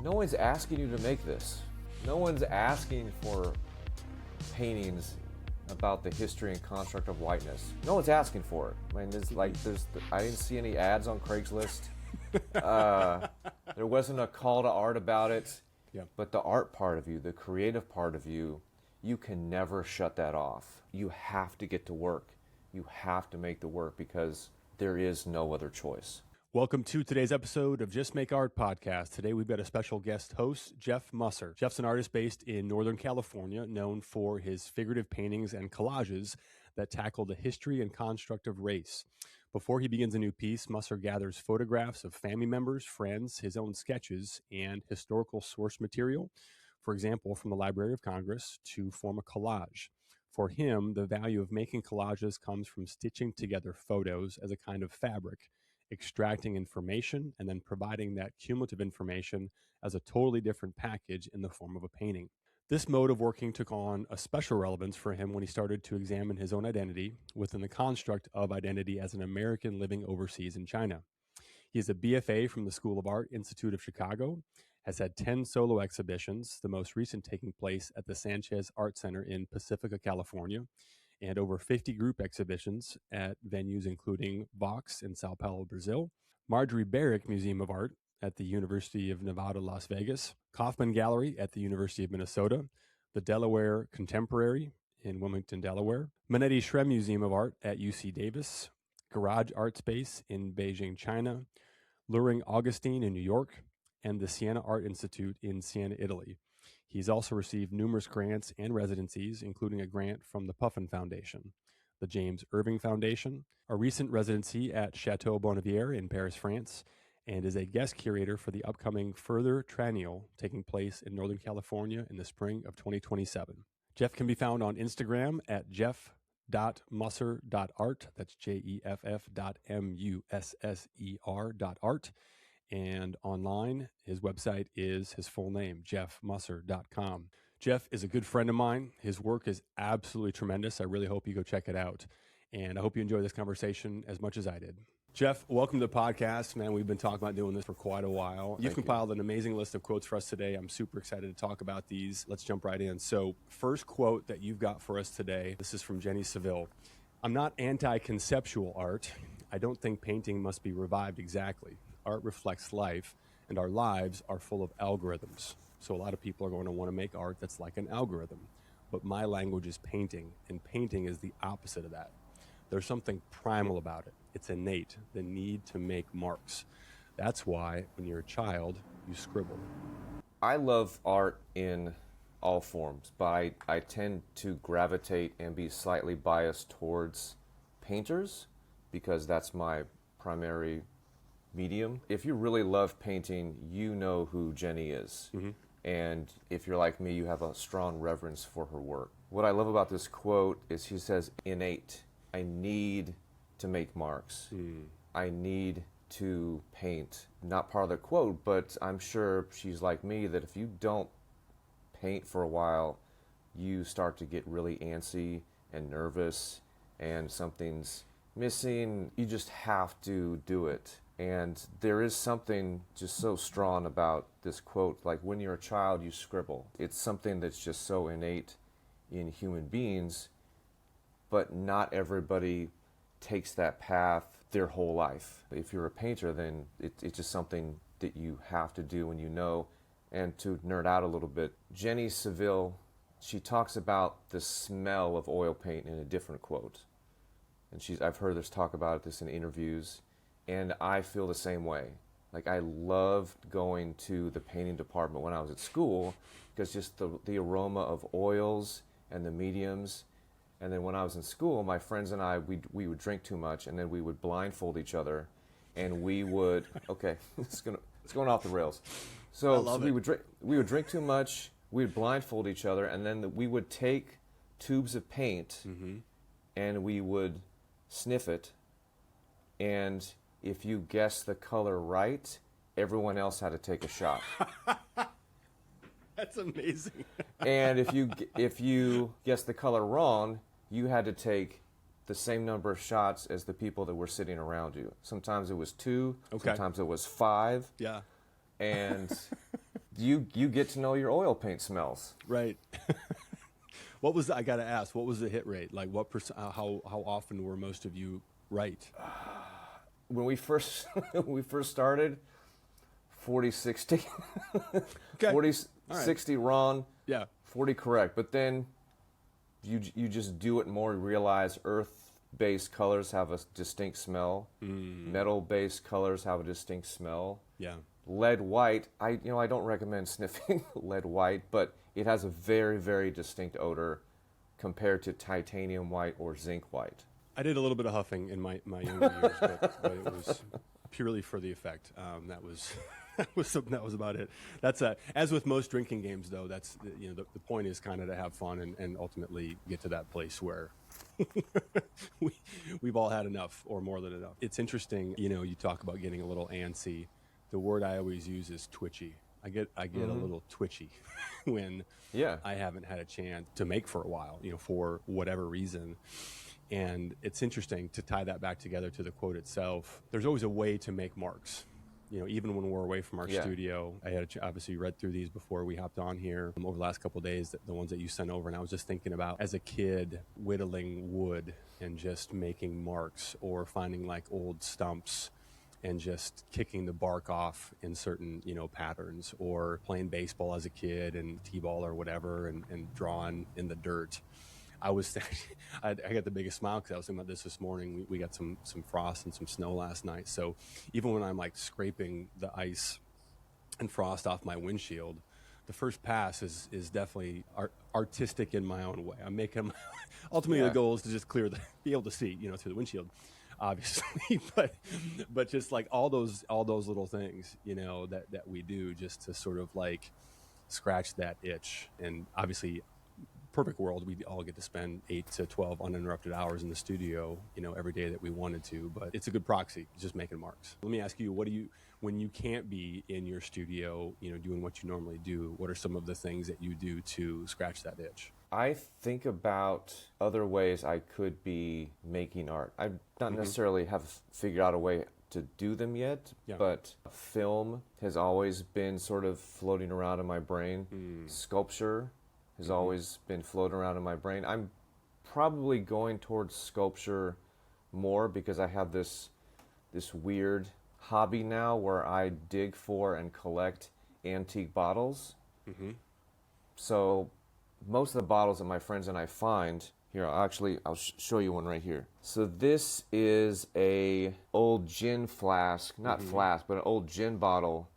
No one's asking you to make this. No one's asking for paintings about the history and construct of whiteness. No one's asking for it. I mean, I didn't see any ads on Craigslist. There wasn't a call to art about it. Yeah. But the art part of you, the creative part of you, you can never shut that off. You have to get to work. You have to make the work because there is no other choice. Welcome to today's episode of Just Make Art podcast. Today we've got a special guest host, Jeff Musser. Jeff's an artist based in Northern California, known for his figurative paintings and collages that tackle the history and construct of race. Before he begins a new piece, Musser gathers photographs of family members, friends, his own sketches, and historical source material, for example, from the Library of Congress, to form a collage. For him, the value of making collages comes from stitching together photos as a kind of fabric, extracting information, and then providing that cumulative information as a totally different package in the form of a painting. This mode of working took on a special relevance for him when he started to examine his own identity within the construct of identity as an American living overseas in China. He is a BFA from the School of Art Institute of Chicago, has had 10 solo exhibitions, the most recent taking place at the Sanchez Art Center in Pacifica, California, and over 50 group exhibitions at venues including Vox in Sao Paulo, Brazil, Marjorie Barrick Museum of Art at the University of Nevada, Las Vegas, Kaufman Gallery at the University of Minnesota, the Delaware Contemporary in Wilmington, Delaware, Manetti Shrem Museum of Art at UC Davis, Garage Art Space in Beijing, China, Luring Augustine in New York, and the Siena Art Institute in Siena, Italy. He's also received numerous grants and residencies, including a grant from the Puffin Foundation, the James Irving Foundation, a recent residency at Chateau Bonnevier in Paris, France, and is a guest curator for the upcoming Further Triennial taking place in Northern California in the spring of 2027. Jeff can be found on Instagram at jeff.musser.art. That's jeff.musser.art. And online, his website is his full name, jeffmusser.com. Jeff is a good friend of mine. His work is absolutely tremendous. I really hope you go check it out. And I hope you enjoy this conversation as much as I did. Jeff, welcome to the podcast, man. We've been talking about doing this for quite a while. You've compiled an amazing list of quotes for us today. I'm super excited to talk about these. Let's jump right in. So, first quote that you've got for us today, this is from Jenny Saville. I'm not anti-conceptual art. I don't think painting must be revived exactly. Art reflects life, and our lives are full of algorithms. So a lot of people are going to want to make art that's like an algorithm. But my language is painting, and painting is the opposite of that. There's something primal about it. It's innate, the need to make marks. That's why when you're a child, you scribble. I love art in all forms, but I tend to gravitate and be slightly biased towards painters because that's my primary medium. If you really love painting, you know who Jenny is. Mm-hmm. And if you're like me, you have a strong reverence for her work. What I love about this quote is she says, innate. I need to make marks. I need to paint. Not part of the quote, but I'm sure she's like me that if you don't paint for a while, you start to get really antsy and nervous and something's missing. You just have to do it. And there is something just so strong about this quote. Like when you're a child, you scribble. It's something that's just so innate in human beings, but not everybody takes that path their whole life. If you're a painter, then it's just something that you have to do and you know. And to nerd out a little bit, Jenny Saville, she talks about the smell of oil paint in a different quote. And I've heard this talk about this in interviews. And I feel the same way. Like I loved going to the painting department when I was at school because just the aroma of oils and the mediums. And then when I was in school, my friends and I, we would drink too much and then we would blindfold each other and we would, okay, it's going off the rails. So we would drink too much, we would blindfold each other and then we would take tubes of paint and we would sniff it, and if you guessed the color right, everyone else had to take a shot. That's amazing. And if you guessed the color wrong, you had to take the same number of shots as the people that were sitting around you. Sometimes it was 2, sometimes it was 5. Yeah. And you get to know your oil paint smells. Right. I got to ask, what was the hit rate? Like what percent, how often were most of you right? When we first started, 40-60. Okay. 40-60 wrong, Yeah. 40 correct. But then you just do it more, realize earth-based colors have a distinct smell. Metal-based colors have a distinct smell. Yeah. Lead white, I don't recommend sniffing lead white, but it has a very, very distinct odor compared to titanium white or zinc white. I did a little bit of huffing in my younger years, but it was purely for the effect. That was that was about it. That's as with most drinking games, though. That's the point is kind of to have fun and ultimately get to that place where we've all had enough or more than enough. It's interesting, you talk about getting a little antsy. The word I always use is twitchy. I get a little twitchy when I haven't had a chance to make for a while, for whatever reason. And it's interesting to tie that back together to the quote itself. There's always a way to make marks. Even when we're away from our studio, I had obviously read through these before we hopped on here over the last couple of days, the ones that you sent over. And I was just thinking about as a kid, whittling wood and just making marks or finding like old stumps and just kicking the bark off in certain, patterns, or playing baseball as a kid and t-ball or whatever and drawing in the dirt. I got the biggest smile because I was thinking about this morning. We got some frost and some snow last night. So even when I'm like scraping the ice and frost off my windshield, the first pass is definitely artistic in my own way. I'm making ultimately the goal is to just be able to see, through the windshield, obviously, but just like all those little things, that we do just to sort of like scratch that itch. And obviously, perfect world, we all get to spend 8 to 12 uninterrupted hours in the studio, every day that we wanted to, but it's a good proxy, just making marks. Let me ask you, when you can't be in your studio, doing what you normally do, what are some of the things that you do to scratch that itch? I think about other ways I could be making art. I not necessarily have figured out a way to do them yet, but film has always been sort of floating around in my brain. Sculpture has always been floating around in my brain. I'm probably going towards sculpture more because I have this weird hobby now where I dig for and collect antique bottles. So most of the bottles that my friends and I find here, I'll show you one right here. So this is a old gin flask, not flask, but an old gin bottle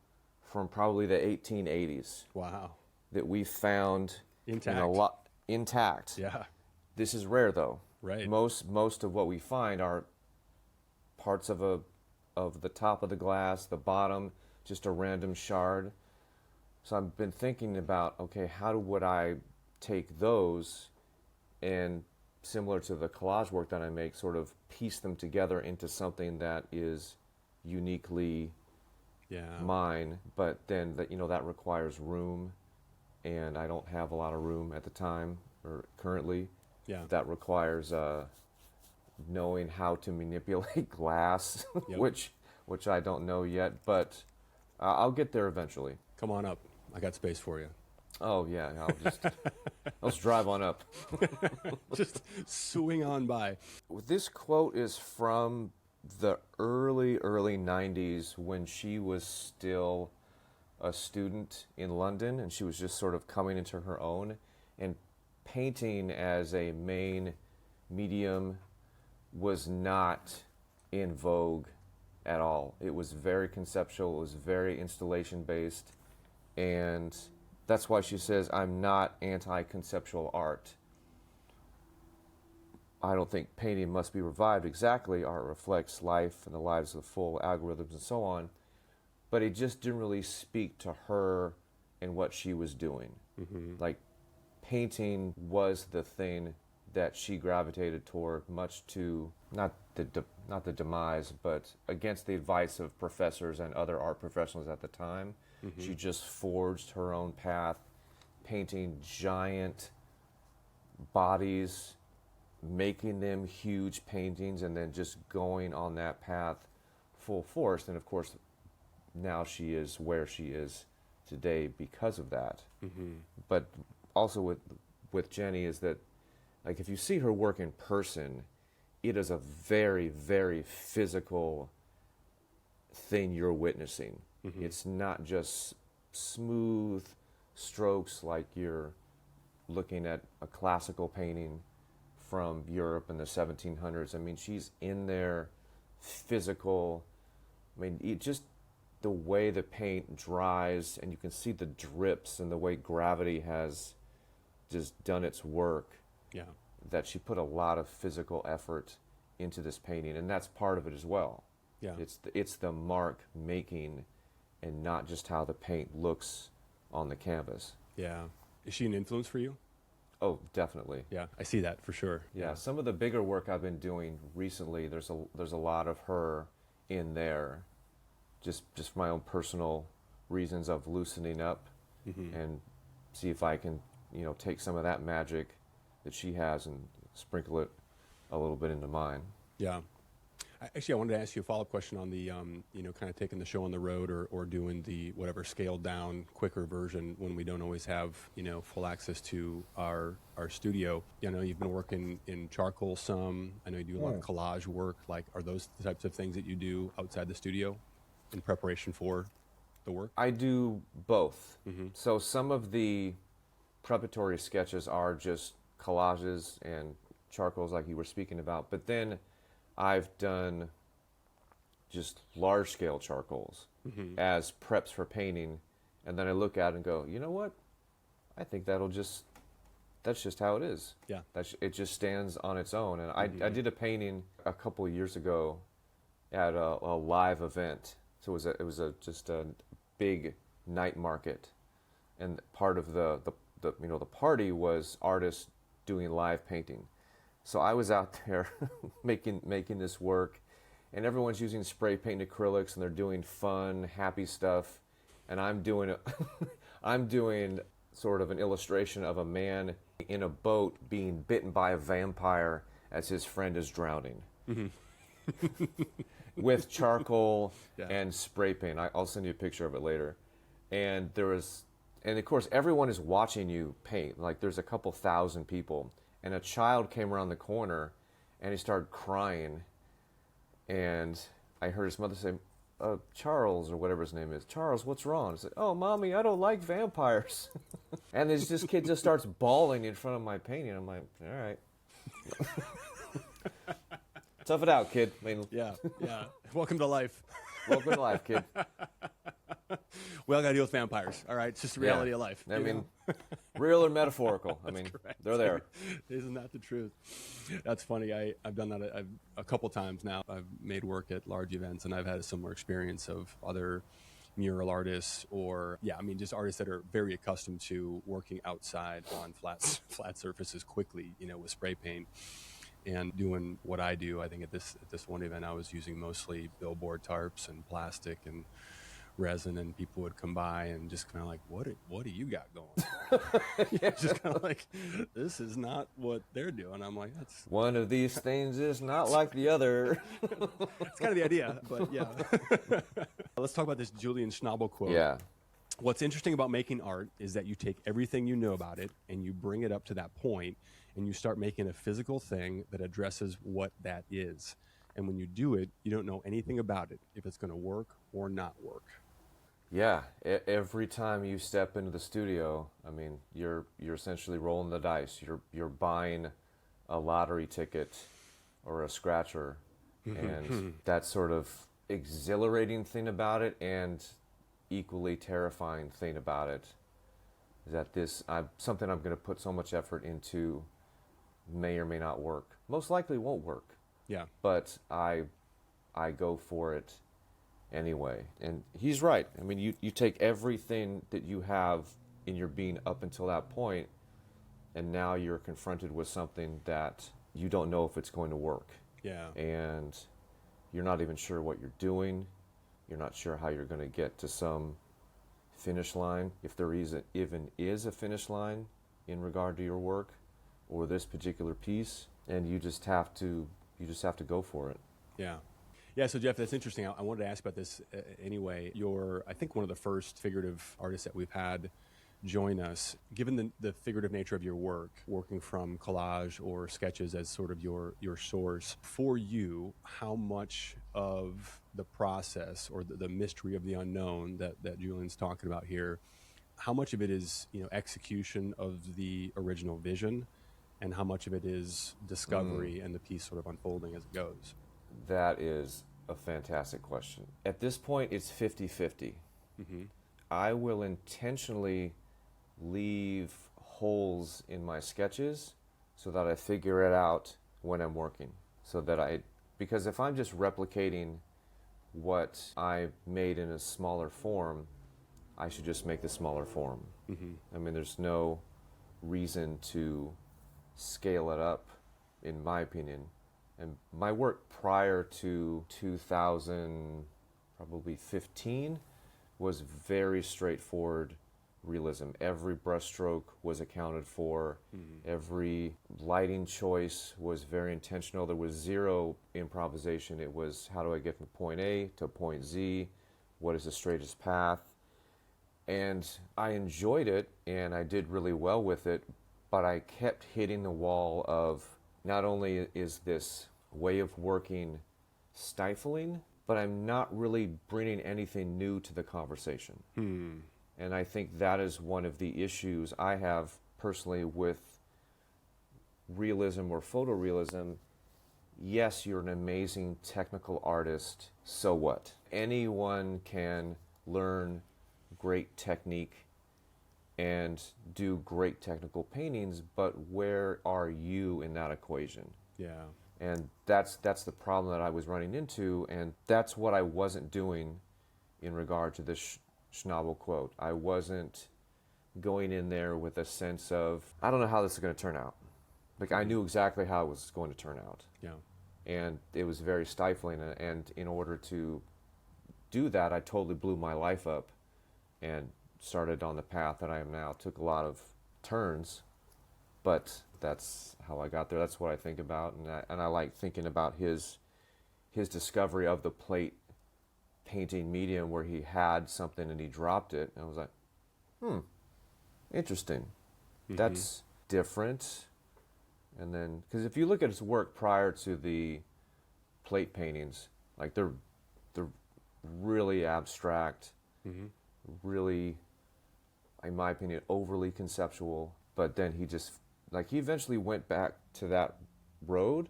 from probably the 1880s. Wow. That we found intact. Yeah. This is rare though. Right. Most of what we find are parts of the top of the glass, the bottom, just a random shard. So I've been thinking about, okay, how would I take those and, similar to the collage work that I make, sort of piece them together into something that is uniquely mine, but then that requires room, and I don't have a lot of room at the time or currently. Yeah. That requires knowing how to manipulate glass, which I don't know yet, but I'll get there eventually. Come on up. I got space for you. Oh yeah, let's drive on up. Just swing on by. This quote is from the early 90s when she was still a student in London, and she was just sort of coming into her own, and painting as a main medium was not in vogue at all. It was very conceptual, it was very installation based, and that's why she says, I'm not anti-conceptual art. I don't think painting must be revived. Exactly, art reflects life and the lives of the full, algorithms and so on. But it just didn't really speak to her and what she was doing. Like, painting was the thing that she gravitated toward, much to, not the demise, but against the advice of professors and other art professionals at the time. She just forged her own path, painting giant bodies, making them huge paintings, and then just going on that path full force. And of course, now she is where she is today because of that. Mm-hmm. But also with Jenny is that, like, if you see her work in person, it is a very, very physical thing you're witnessing. Mm-hmm. It's not just smooth strokes like you're looking at a classical painting from Europe in the 1700s. I mean, she's in there, physical. I mean, just the way the paint dries, and you can see the drips and the way gravity has just done its work. Yeah. That she put a lot of physical effort into this painting, and that's part of it as well. Yeah. It's the mark making, and not just how the paint looks on the canvas. Yeah. Is she an influence for you? Oh, definitely. Yeah, I see that for sure. Yeah, some of the bigger work I've been doing recently, there's a lot of her in there, just for my own personal reasons of loosening up, and see if I can, take some of that magic that she has and sprinkle it a little bit into mine. Yeah. Actually, I wanted to ask you a follow-up question on the, kind of taking the show on the road or doing the whatever scaled down, quicker version when we don't always have, full access to our studio. I know you've been working in charcoal some. I know you do a lot of collage work. Like, are those the types of things that you do outside the studio in preparation for the work? I do both. So some of the preparatory sketches are just collages and charcoals like you were speaking about, but then I've done just large-scale charcoals as preps for painting, and then I look at it and go, you know what? I think that's just how it is. Yeah. It just stands on its own. And I did a painting a couple of years ago at a live event. So it was just a big night market, and part of the party was artists doing live painting. So I was out there making this work, and everyone's using spray paint and acrylics, and they're doing fun, happy stuff, and I'm doing sort of an illustration of a man in a boat being bitten by a vampire as his friend is drowning, with charcoal and spray paint. I'll send you a picture of it later. And of course everyone is watching you paint. Like, there's a couple thousand people. And a child came around the corner, and he started crying. And I heard his mother say, Charles, or whatever his name is, Charles, what's wrong? I said, oh, Mommy, I don't like vampires. And this kid just starts bawling in front of my painting. I'm like, all right. Tough it out, kid. I mean, yeah. Welcome to life. Welcome to life, kid. We all got to deal with vampires, all right? It's just the reality of life. I mean, real or metaphorical. I mean, correct. They're there. Isn't that the truth? That's funny. I've done that a couple times now. I've made work at large events, and I've had a similar experience of other mural artists or, just artists that are very accustomed to working outside on flat surfaces quickly, with spray paint. And doing what I do, I think at this one event, I was using mostly billboard tarps and plastic and resin, and people would come by and just kind of like, what do you got going? Just kind of like, this is not what they're doing. I'm like, that's one of these things is not like the other. It's kind of the idea, but yeah. Let's talk about this Julian Schnabel quote. Yeah. What's interesting about making art is that you take everything you know about it and you bring it up to that point, and you start making a physical thing that addresses what that is. And when you do it, you don't know anything about it, if it's going to work or not work. Yeah, every time you step into the studio, I mean, you're essentially rolling the dice. You're buying a lottery ticket or a scratcher, and that sort of exhilarating thing about it, and equally terrifying thing about it, is that something I'm going to put so much effort into may or may not work. Most likely won't work. Yeah. But I go for it anyway. And he's right. I mean, you take everything that you have in your being up until that point, and now you're confronted with something that you don't know if it's going to work. Yeah. And you're not even sure what you're doing. You're not sure how you're going to get to some finish line, if there even is a finish line in regard to your work or this particular piece, and you just have to go for it. Yeah. Yeah, so Jeff, that's interesting. I wanted to ask about this anyway. You're, I think, one of the first figurative artists that we've had join us. Given the figurative nature of your work, working from collage or sketches as sort of your source, for you, how much of the process or the mystery of the unknown that Julian's talking about here, how much of it is, execution of the original vision, and how much of it is discovery and the piece sort of unfolding as it goes? That is a fantastic question. At this point, it's 50-50. I will intentionally leave holes in my sketches so that I figure it out when I'm working. Because if I'm just replicating what I made in a smaller form, I should just make the smaller form. I mean, there's no reason to scale it up, in my opinion. And my work prior to 2015 was very straightforward realism. Every brushstroke was accounted for. Every lighting choice was very intentional. There was zero improvisation. It was, how do I get from point A to point Z? What is the straightest path? And I enjoyed it, and I did really well with it, but I kept hitting the wall of, not only is this way of working stifling, but I'm not really bringing anything new to the conversation. And I think that is one of the issues I have personally with realism or photorealism. Yes, you're an amazing technical artist, so what? Anyone can learn great technique and do great technical paintings, but where are you in that equation? Yeah. And that's the problem that I was running into, and that's what I wasn't doing in regard to this Schnabel quote. I wasn't going in there with a sense of, I don't know how this is going to turn out. Like, I knew exactly how it was going to turn out. Yeah. And it was very stifling, and in order to do that, I totally blew my life up and started on the path that I am now. It took a lot of turns, but that's how I got there. That's what I think about, and I like thinking about his discovery of the plate painting medium, where he had something and he dropped it, and I was like, interesting. That's different. And then, because if you look at his work prior to the plate paintings, like they're really abstract, really, in my opinion, overly conceptual. But then he eventually went back to that road,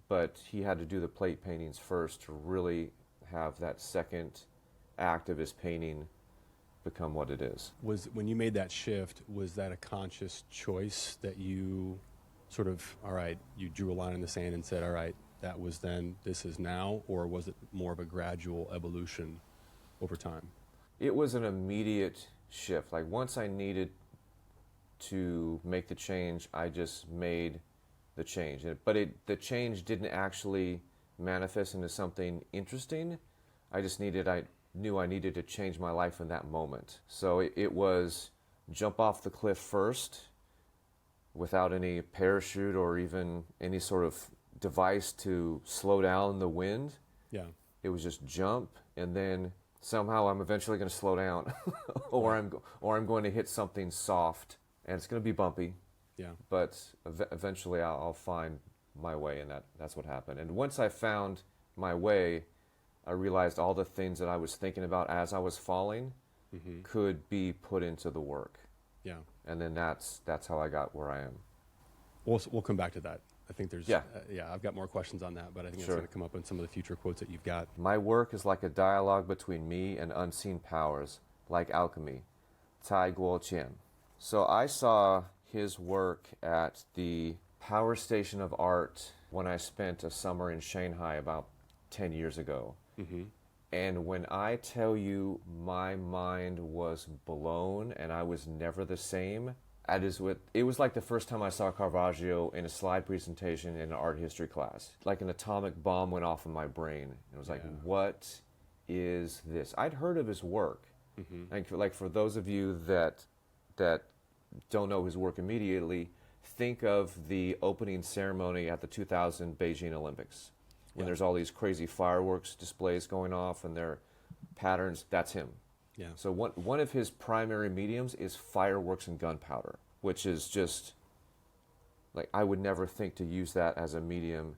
but he had to do the plate paintings first to really have that second act of his painting become what it is. When you made that shift, was that a conscious choice that you sort of, all right, you drew a line in the sand and said, all right, that was then, this is now, or was it more of a gradual evolution over time? It was an immediate shift. Like, once I needed to make the change, I just made the change. But the change didn't actually manifest into something interesting. I knew I needed to change my life in that moment. So it was jump off the cliff first, without any parachute or even any sort of device to slow down the wind. Yeah. It was just jump, and then somehow I'm eventually going to slow down, or I'm going to hit something soft, and it's going to be bumpy. Yeah. But eventually I'll find my way, and that's what happened. And once I found my way, I realized all the things that I was thinking about as I was falling could be put into the work. Yeah. And then that's how I got where I am. We'll come back to that. I think there's, I've got more questions on that, but I think it's going to come up in some of the future quotes that you've got. My work is like a dialogue between me and unseen powers, like alchemy. Tai Guo Qian. So I saw his work at the Power Station of Art when I spent a summer in Shanghai about 10 years ago. And when I tell you my mind was blown and I was never the same, it was like the first time I saw Caravaggio in a slide presentation in an art history class. Like an atomic bomb went off in my brain. It was like, what is this? I'd heard of his work. Like for those of you that don't know his work immediately, think of the opening ceremony at the 2000 Beijing Olympics. when there's all these crazy fireworks displays going off and their patterns, that's him. Yeah. So one of his primary mediums is fireworks and gunpowder, which is just, like, I would never think to use that as a medium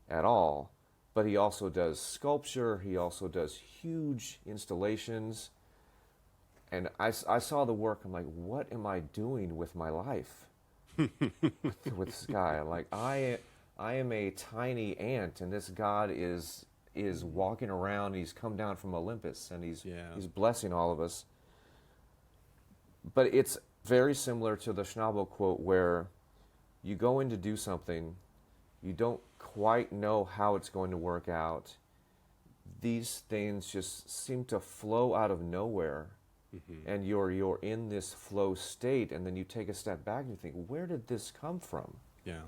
at all. But he also does sculpture, he also does huge installations. And I saw the work, I'm like, what am I doing with my life? with this guy? Like, I am a tiny ant, and this God is walking around, he's come down from Olympus, and he's blessing all of us. But it's very similar to the Schnabel quote, where you go in to do something, you don't quite know how it's going to work out. These things just seem to flow out of nowhere, and you're in this flow state, and then you take a step back and you think, where did this come from? Yeah.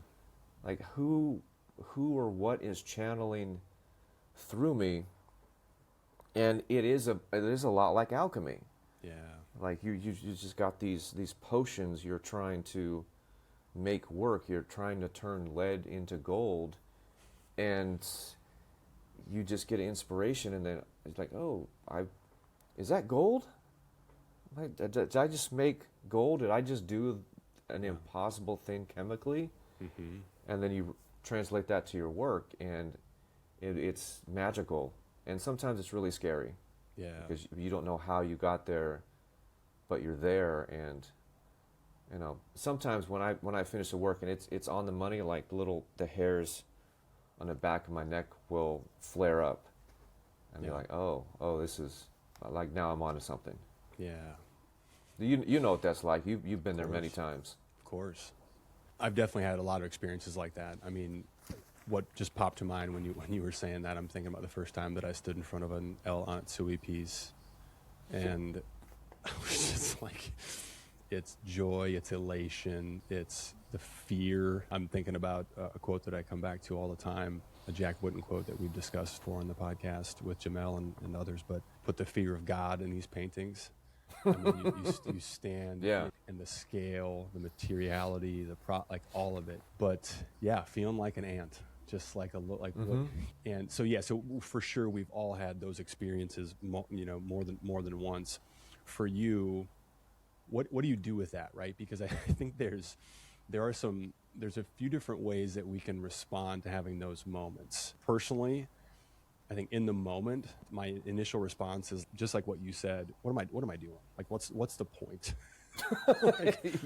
Like, who or what is channeling through me? And it is a lot like alchemy. Yeah. Like you just got these potions you're trying to make work. You're trying to turn lead into gold, and you just get inspiration, and then it's like, oh, is that gold? Did I just make gold? Did I just do an impossible thing chemically? And then you translate that to your work, and it's magical. And sometimes it's really scary. Yeah. Because you don't know how you got there, but you're there. And you know, sometimes when I finish the work and it's on the money, like the hairs on the back of my neck will flare up, and you're like, oh, this is like, now I'm onto something. Yeah. You know what that's like. You've been there many times. Of course. I've definitely had a lot of experiences like that. I mean, what just popped to mind when you were saying that, I'm thinking about the first time that I stood in front of an El Antsui piece, and I was just like, it's joy, it's elation, it's the fear. I'm thinking about a quote that I come back to all the time, a Jack Whitten quote that we've discussed before on the podcast with Jamel and others, but put the fear of God in these paintings. I mean, you stand in the scale, the materiality, like all of it. But yeah, feeling like an ant, just like and so so for sure we've all had those experiences, more than once. For you, what do you do with that, right? Because I think there's a few different ways that we can respond to having those moments. Personally, I think in the moment, my initial response is just like what you said. What am I doing? Like, what's the point?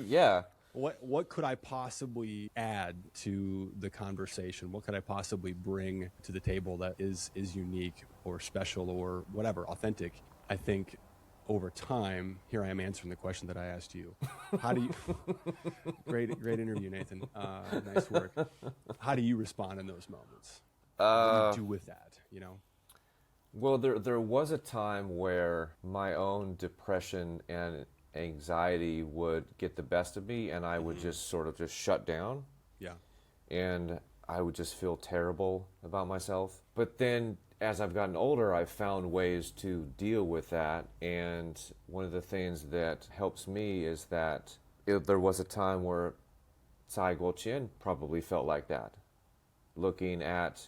Yeah. What could I possibly add to the conversation? What could I possibly bring to the table that is unique or special or whatever, authentic? I think over time, here I am answering the question that I asked you. How do you? Great interview, Nathan. Nice work. How do you respond in those moments? What do you do with that, Well, there was a time where my own depression and anxiety would get the best of me, and I would just sort of just shut down. Yeah. And I would just feel terrible about myself. But then as I've gotten older, I've found ways to deal with that. And one of the things that helps me is that there was a time where Tsai Guo-Qian probably felt like that, looking at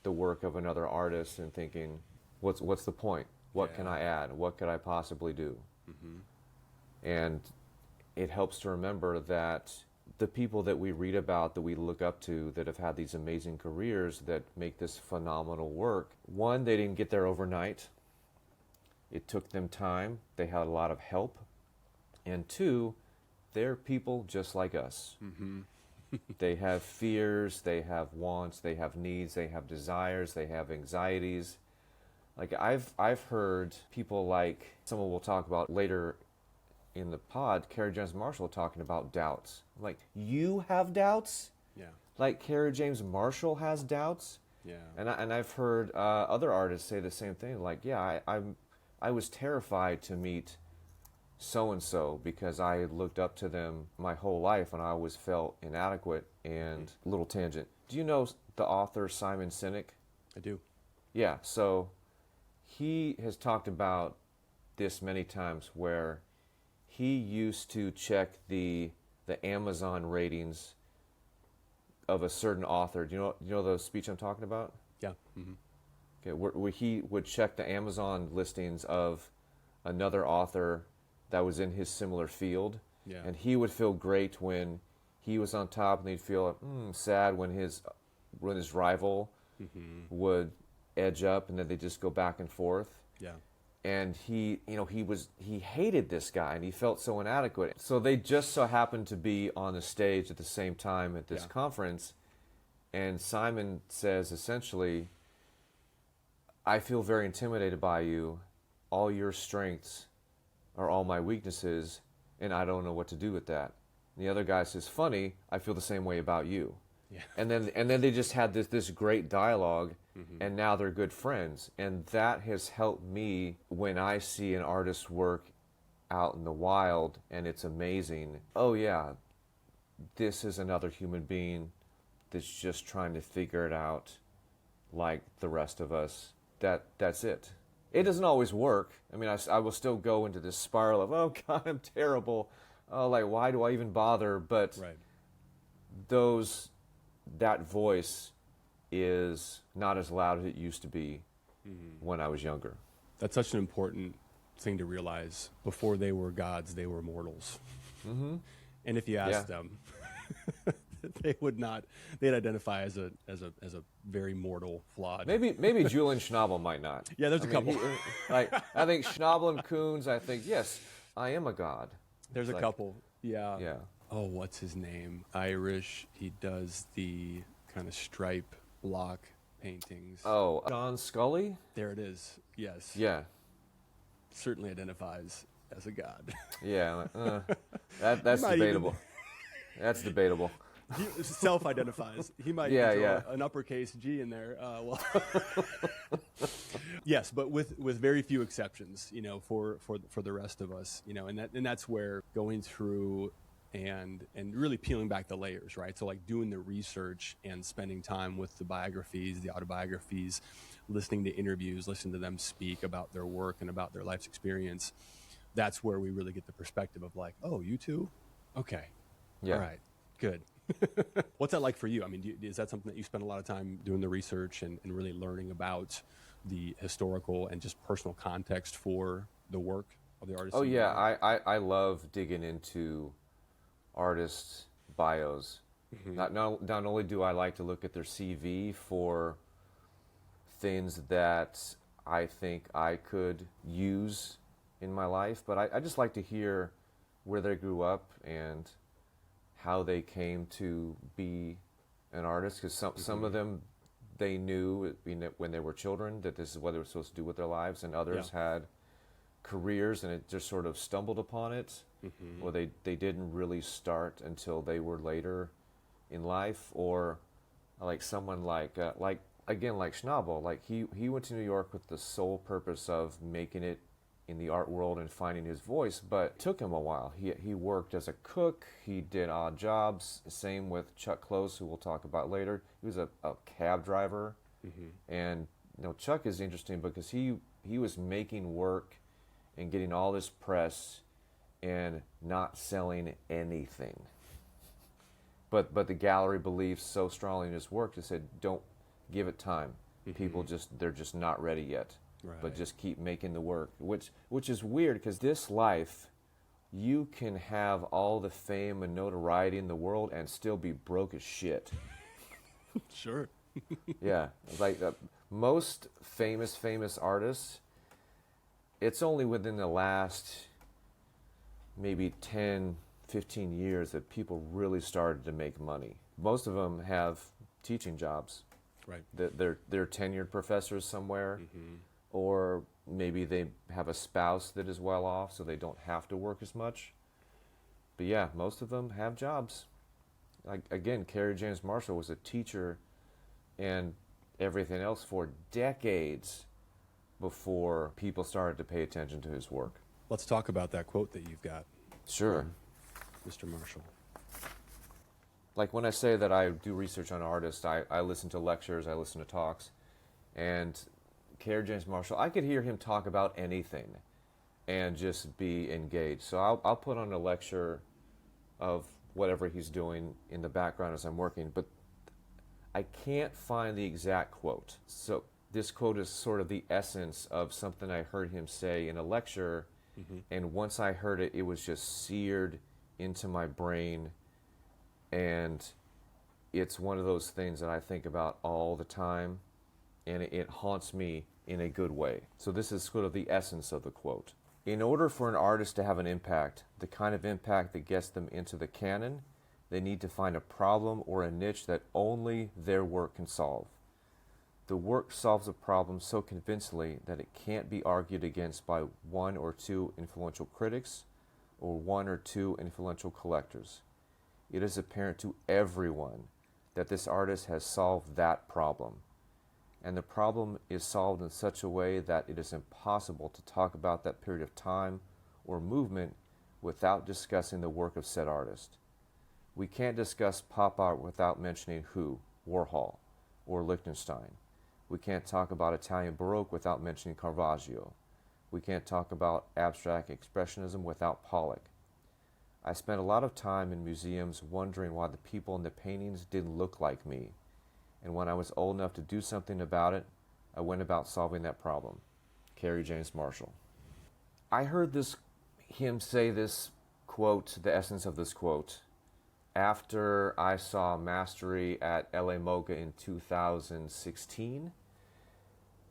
the work of another artist and thinking, what's the point? What can I add? What could I possibly do? And it helps to remember that the people that we read about, that we look up to, that have had these amazing careers, that make this phenomenal work, one, they didn't get there overnight. It took them time. They had a lot of help. And two, they're people just like us. They have fears, they have wants, they have needs, they have desires, they have anxieties. Like I've heard people, like someone we'll talk about later in the pod, Kerry James Marshall, talking about doubts. Like, you have doubts? Yeah. Like Kerry James Marshall has doubts? Yeah. And I've heard other artists say the same thing. Like, I was terrified to meet so-and-so because I had looked up to them my whole life and I always felt inadequate. And little tangent. Do you know the author Simon Sinek? I do. Yeah, so he has talked about this many times, where he used to check the Amazon ratings of a certain author. Do you know the speech I'm talking about? Yeah. Mm-hmm. Okay, where he would check the Amazon listings of another author that was in his similar field, Yeah. and he would feel great when he was on top, and he'd feel sad when his rival would edge up, and then they just go back and forth. Yeah. And he hated this guy, and he felt so inadequate. So they just so happened to be on the stage at the same time at this conference, and Simon says essentially, I feel very intimidated by you. All your strengths are all my weaknesses, and I don't know what to do with that. And the other guy says, funny, I feel the same way about you. Yeah. And then they just had this great dialogue, and now they're good friends. And that has helped me when I see an artist's work out in the wild, and it's amazing. Oh yeah, this is another human being that's just trying to figure it out like the rest of us. That's it. It doesn't always work. I mean, I will still go into this spiral of, oh God, I'm terrible. Oh, like, why do I even bother? But that voice is not as loud as it used to be when I was younger. That's such an important thing to realize. Before they were gods, they were mortals. Mm-hmm. And if you ask them, they would not. They'd identify as a very mortal, flawed. Maybe Julian Schnabel might not. Yeah, there's a couple. I think Schnabel and Koons. I think yes, I am a god. There's a couple. Yeah. Yeah. Oh, what's his name? Irish. He does the kind of stripe block paintings. Oh, John Scully. There it is. Yes. Yeah. Certainly identifies as a god. Yeah. That's debatable. That's debatable. He self-identifies. He might throw an uppercase G in there. Yes, but with very few exceptions, for the rest of us, and that's where going through and really peeling back the layers, right? So like doing the research and spending time with the biographies, the autobiographies, listening to interviews, listening to them speak about their work and about their life's experience. That's where we really get the perspective of like, oh, you too? Okay. Yeah. All right. Good. What's that like for you? I mean, is that something that you spend a lot of time doing the research and really learning about the historical and just personal context for the work of the artist? Oh, yeah. I love digging into artists' bios. Mm-hmm. Not only do I like to look at their CV for things that I think I could use in my life, but I just like to hear where they grew up and how they came to be an artist, because some of them, they knew when they were children that this is what they were supposed to do with their lives, and others had careers and it just sort of stumbled upon it, or they didn't really start until they were later in life, or like someone like Schnabel, like he went to New York with the sole purpose of making it in the art world and finding his voice, but it took him a while. He worked as a cook, he did odd jobs, same with Chuck Close, who we'll talk about later. He was a cab driver, and Chuck is interesting because he was making work and getting all this press and not selling anything. But the gallery believes so strongly in his work, they said, don't give it time. People they're just not ready yet. Right. But just keep making the work, which is weird because this life, you can have all the fame and notoriety in the world and still be broke as shit. Sure. Yeah, like most famous artists, it's only within the last maybe 10, 15 years that people really started to make money. Most of them have teaching jobs. Right. They're tenured professors somewhere. Or maybe they have a spouse that is well off, so they don't have to work as much. But yeah, most of them have jobs. Like, again, Kerry James Marshall was a teacher and everything else for decades before people started to pay attention to his work. Let's talk about that quote that you've got. Sure. Mr. Marshall. Like when I say that I do research on artists, I listen to lectures, I listen to talks, and Kerry James Marshall, I could hear him talk about anything and just be engaged. So I'll put on a lecture of whatever he's doing in the background as I'm working, but I can't find the exact quote. So this quote is sort of the essence of something I heard him say in a lecture. And once I heard it, it was just seared into my brain. And it's one of those things that I think about all the time. And it haunts me in a good way. So this is sort of the essence of the quote. In order for an artist to have an impact, the kind of impact that gets them into the canon, they need to find a problem or a niche that only their work can solve. The work solves a problem so convincingly that it can't be argued against by one or two influential critics or one or two influential collectors. It is apparent to everyone that this artist has solved that problem. And the problem is solved in such a way that it is impossible to talk about that period of time or movement without discussing the work of said artist. We can't discuss pop art without mentioning who, Warhol, or Lichtenstein. We can't talk about Italian Baroque without mentioning Caravaggio. We can't talk about abstract expressionism without Pollock. I spent a lot of time in museums wondering why the people in the paintings didn't look like me. And when I was old enough to do something about it, I went about solving that problem. Kerry James Marshall. I heard him say this quote, the essence of this quote, after I saw Mastery at LA MoCA in 2016.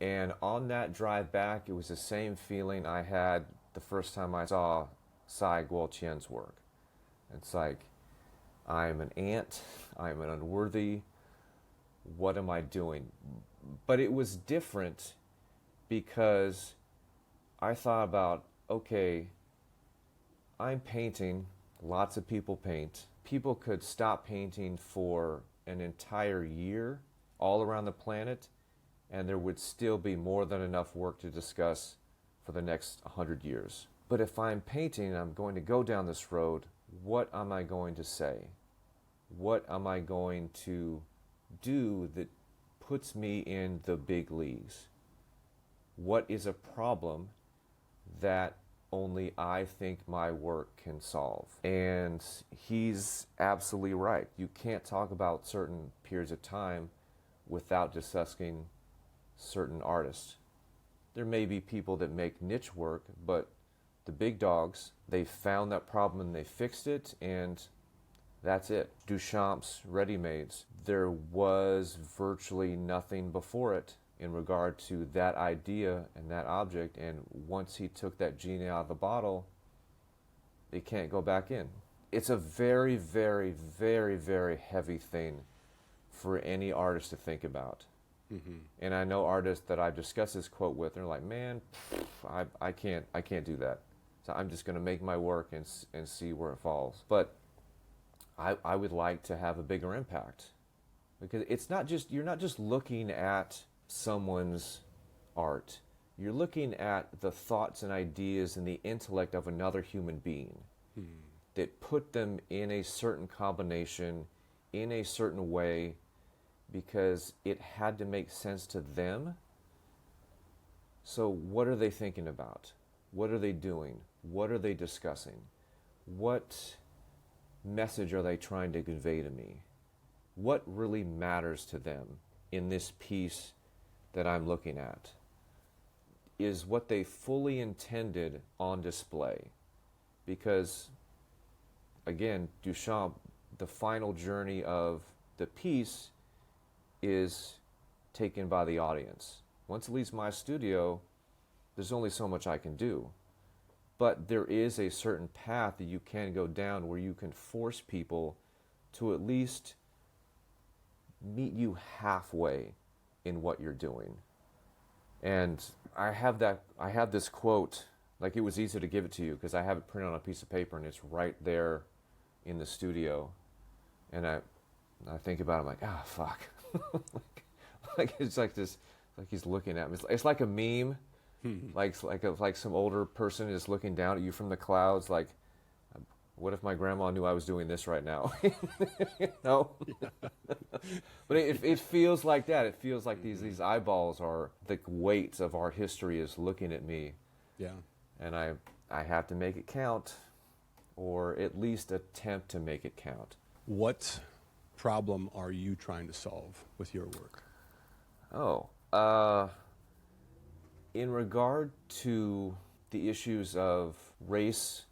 And on that drive back, it was the same feeling I had the first time I saw Sai Guoqian's work. It's like, I'm an ant, I'm an unworthy, what am I doing? But it was different because I thought about, okay, I'm painting, lots of people paint. People could stop painting for an entire year all around the planet, and there would still be more than enough work to discuss for the next 100 years. But if I'm painting and I'm going to go down this road, what am I going to say? What am I going to do that puts me in the big leagues? What is a problem that only I think my work can solve? And he's absolutely right. You can't talk about certain periods of time without discussing certain artists. There may be people that make niche work, but the big dogs, they found that problem and they fixed it, and that's it. Duchamp's ready-mades, there was virtually nothing before it in regard to that idea and that object, and once he took that genie out of the bottle, it can't go back in. It's a very, very, very, very heavy thing for any artist to think about. And I know artists that I've discussed this quote with, and they're like, man, I can't do that. So I'm just going to make my work and see where it falls. But I would like to have a bigger impact, because you're not just looking at someone's art. You're looking at the thoughts and ideas and the intellect of another human being that put them in a certain combination, in a certain way, because it had to make sense to them. So what are they thinking about? What are they doing? What are they discussing? What message are they trying to convey to me? What really matters to them in this piece that I'm looking at? Is what they fully intended on display? Because, again, Duchamp, the final journey of the piece is taken by the audience. Once it leaves my studio, there's only so much I can do. But there is a certain path that you can go down where you can force people to at least meet you halfway in what you're doing. And I have this quote, like it was easy to give it to you because I have it printed on a piece of paper and it's right there in the studio. And I think about it, I'm like, fuck. like it's like this, like he's looking at me. It's like a meme. like some older person is looking down at you from the clouds, like, what if my grandma knew I was doing this right now? No. But it feels like that. It feels like these eyeballs are, the weight of our history is looking at me. Yeah. And I have to make it count, or at least attempt to make it count. What problem are you trying to solve with your work? In regard to the issues of race,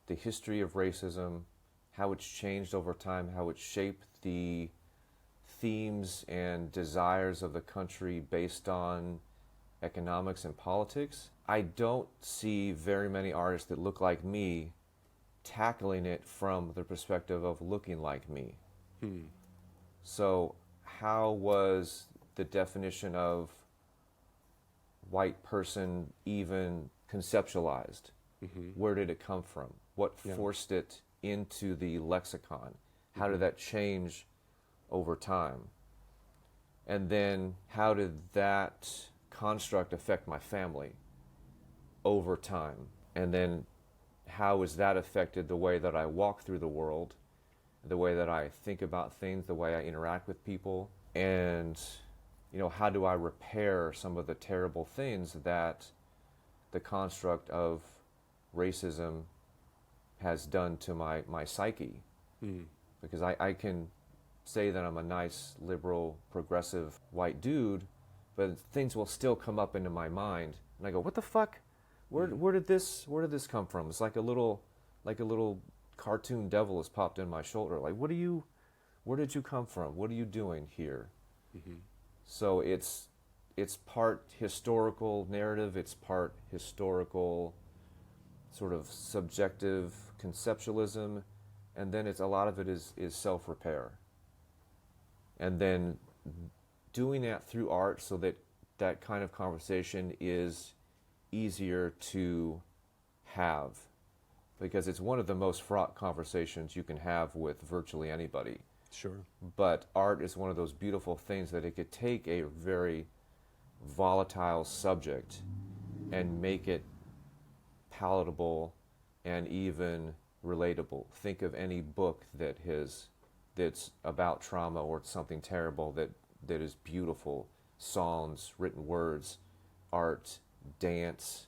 the history of racism, how it's changed over time, how it's shaped the themes and desires of the country based on economics and politics, I don't see very many artists that look like me tackling it from the perspective of looking like me. So how was the definition of white person even conceptualized? Where did it come from? What forced it into the lexicon? How did that change over time? And then how did that construct affect my family over time? And then how has that affected the way that I walk through the world, the way that I think about things, the way I interact with people? And how do I repair some of the terrible things that the construct of racism has done to my psyche? Because I can say that I'm a nice, liberal, progressive white dude, but things will still come up into my mind, and I go, "What the fuck? Where did this come from?" It's like a little cartoon devil has popped in my shoulder. Like, where did you come from? What are you doing here? So it's part historical narrative, it's part historical sort of subjective conceptualism, and then a lot of it is self-repair. And then doing that through art so that kind of conversation is easier to have, because it's one of the most fraught conversations you can have with virtually anybody. Sure. But art is one of those beautiful things that it could take a very volatile subject and make it palatable and even relatable. Think of any book that's about trauma or something terrible that is beautiful. Songs, written words, art, dance,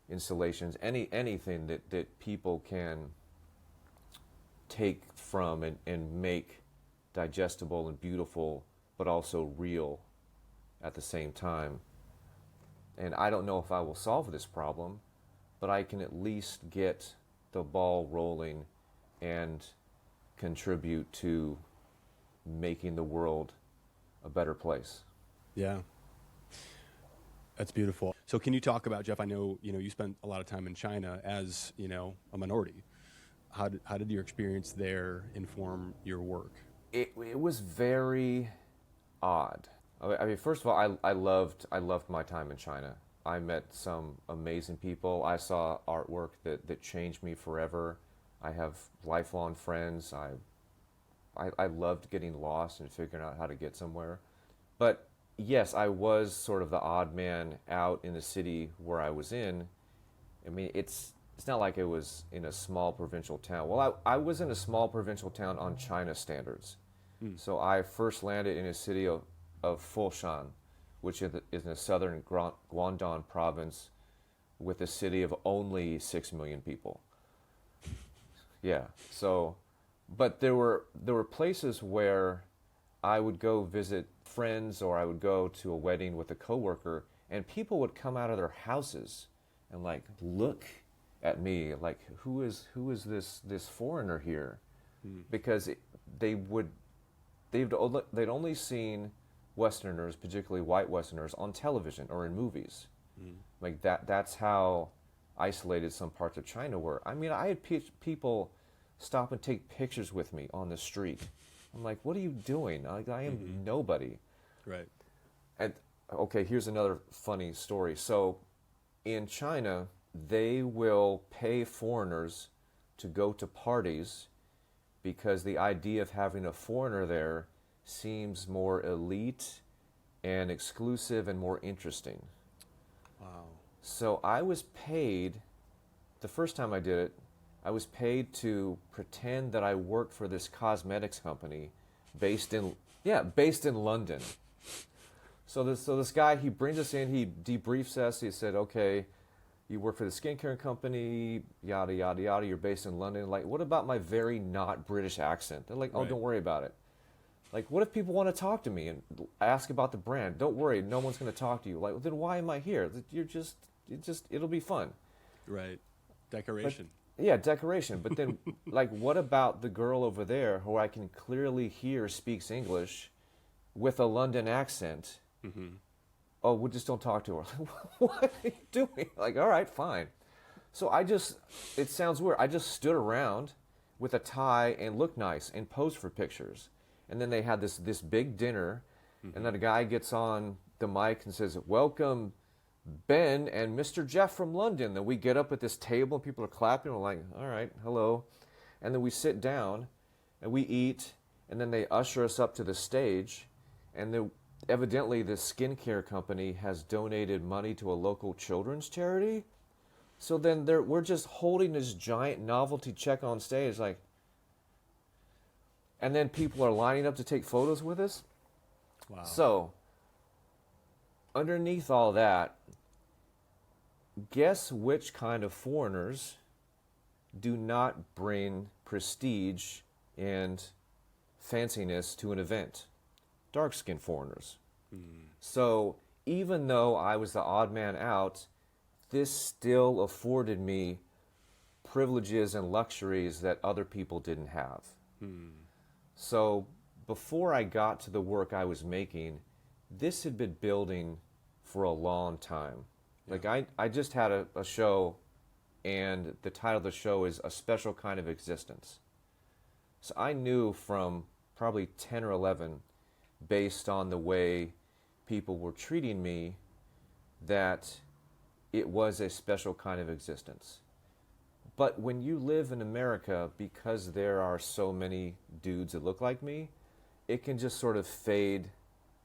installations, anything that people can take from and make digestible and beautiful, but also real at the same time. And I don't know if I will solve this problem, but I can at least get the ball rolling and contribute to making the world a better place. Yeah. That's beautiful. So can you talk about, Jeff, I know, you spent a lot of time in China as, a minority. How did your experience there inform your work? It was very odd. I mean, first of all, I loved my time in China. I met some amazing people. I saw artwork that changed me forever. I have lifelong friends. I loved getting lost and figuring out how to get somewhere. But yes, I was sort of the odd man out in the city where I was in. I mean, it's not like it was in a small provincial town. Well, I was in a small provincial town on China standards. So I first landed in a city of Foshan, which is in the southern Guangdong province, with a city of only 6 million people. Yeah. So, but there were places where I would go visit friends, or I would go to a wedding with a coworker, and people would come out of their houses and like look at me like, who is this foreigner here? Because they'd only seen Westerners, particularly white Westerners, on television or in movies. Like that's how isolated some parts of China were. I mean, I had people stop and take pictures with me on the street. I'm like, what are you doing? I am nobody. Right. And okay, here's another funny story. So in China, they will pay foreigners to go to parties because the idea of having a foreigner there seems more elite and exclusive and more interesting. Wow. So I was paid, the first time I did it, I was paid to pretend that I worked for this cosmetics company based in London. So this guy, he brings us in, he debriefs us, he said, okay, you work for the skincare company, yada, yada, yada, you're based in London. Like, what about my very not British accent? They're like, oh, Right. Don't worry about it. Like, what if people want to talk to me and ask about the brand? Don't worry, no one's going to talk to you. Like, then why am I here? It'll be fun. Right. Decoration. Yeah, decoration. But then, like, what about the girl over there who I can clearly hear speaks English with a London accent? Mm-hmm. Oh, we just don't talk to her. What are you doing? Like, all right, fine. So it sounds weird. I just stood around with a tie and looked nice and posed for pictures. And then they had this big dinner, and then a guy gets on the mic and says, "Welcome, Ben and Mr. Jeff from London." Then we get up at this table and people are clapping. We're like, all right, hello. And then we sit down and we eat, and then they usher us up to the stage. And evidently the skincare company has donated money to a local children's charity. So then we're just holding this giant novelty check on stage, like, and then people are lining up to take photos with us. Wow. So, underneath all that, guess which kind of foreigners do not bring prestige and fanciness to an event? Dark-skinned foreigners. So, even though I was the odd man out, this still afforded me privileges and luxuries that other people didn't have. So before I got to the work I was making, this had been building for a long time. Yeah. Like I just had a show, and the title of the show is A Special Kind of Existence. So I knew from probably 10 or 11, based on the way people were treating me, that it was a special kind of existence. But when you live in America, because there are so many dudes that look like me, it can just sort of fade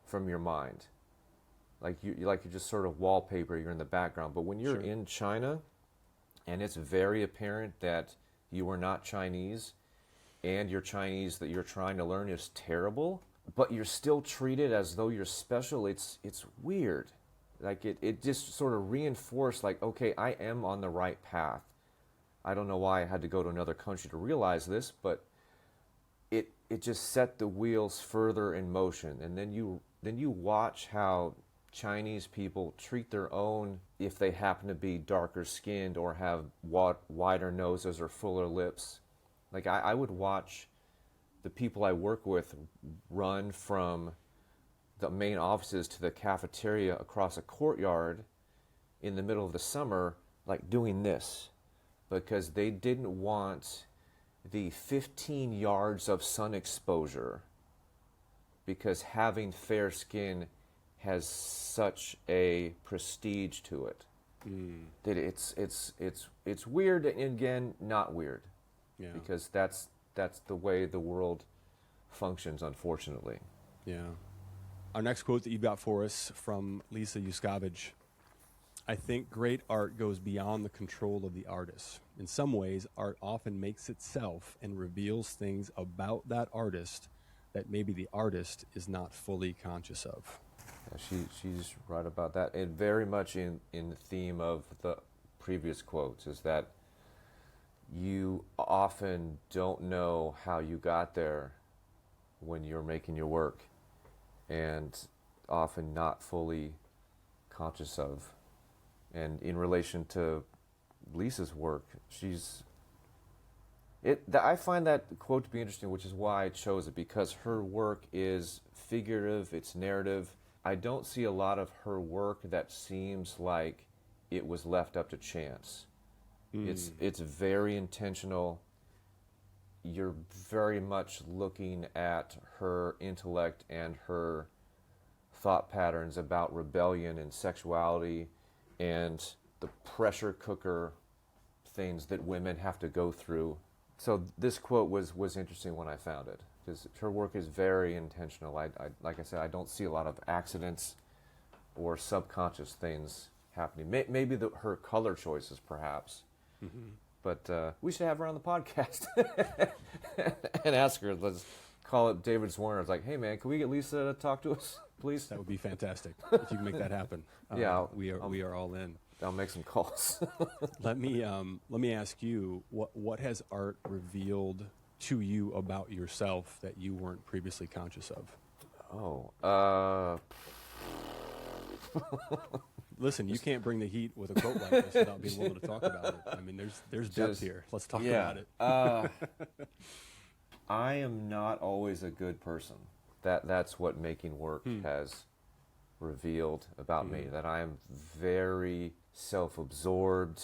from your mind. Like you're just sort of wallpaper, you're in the background. But when you're in China, and it's very apparent that you are not Chinese, and your Chinese that you're trying to learn is terrible, but you're still treated as though you're special, it's weird. Like it just sort of reinforced, like, okay, I am on the right path. I don't know why I had to go to another country to realize this, but it just set the wheels further in motion. And then you watch how Chinese people treat their own, if they happen to be darker skinned or have wider noses or fuller lips. Like I would watch the people I work with run from the main offices to the cafeteria across a courtyard in the middle of the summer, like doing this, because they didn't want the 15 yards of sun exposure, because having fair skin has such a prestige to it. That it's weird, and again, not weird. Yeah. Because that's the way the world functions, unfortunately. Yeah. Our next quote that you've got for us from Lisa Yuskavage: "I think great art goes beyond the control of the artist. In some ways, art often makes itself and reveals things about that artist that maybe the artist is not fully conscious of." Yeah, she's right about that. And very much in the theme of the previous quotes is that you often don't know how you got there when you're making your work, and often not fully conscious of. And in relation to Lisa's work, I find that quote to be interesting, which is why I chose it, because her work is figurative, it's narrative. I don't see a lot of her work that seems like it was left up to chance. It's very intentional. You're very much looking at her intellect and her thought patterns about rebellion and sexuality and the pressure cooker things that women have to go through. So this quote was interesting when I found it, because her work is very intentional. Like I said, I don't see a lot of accidents or subconscious things happening. Maybe her color choices, perhaps. Mm-hmm. But we should have her on the podcast and ask her. Let's call it David Warner. It's like, hey man, can we get Lisa to talk to us, please? That would be fantastic if you can make that happen. Yeah, we are all in. I'll make some calls. Let me ask you, what has art revealed to you about yourself that you weren't previously conscious of? Oh, Listen, you can't bring the heat with a quote like this without being willing to talk about it. I mean, there's depth here. Let's talk about it. I am not always a good person. That's what making work has revealed about me, that I am very self-absorbed.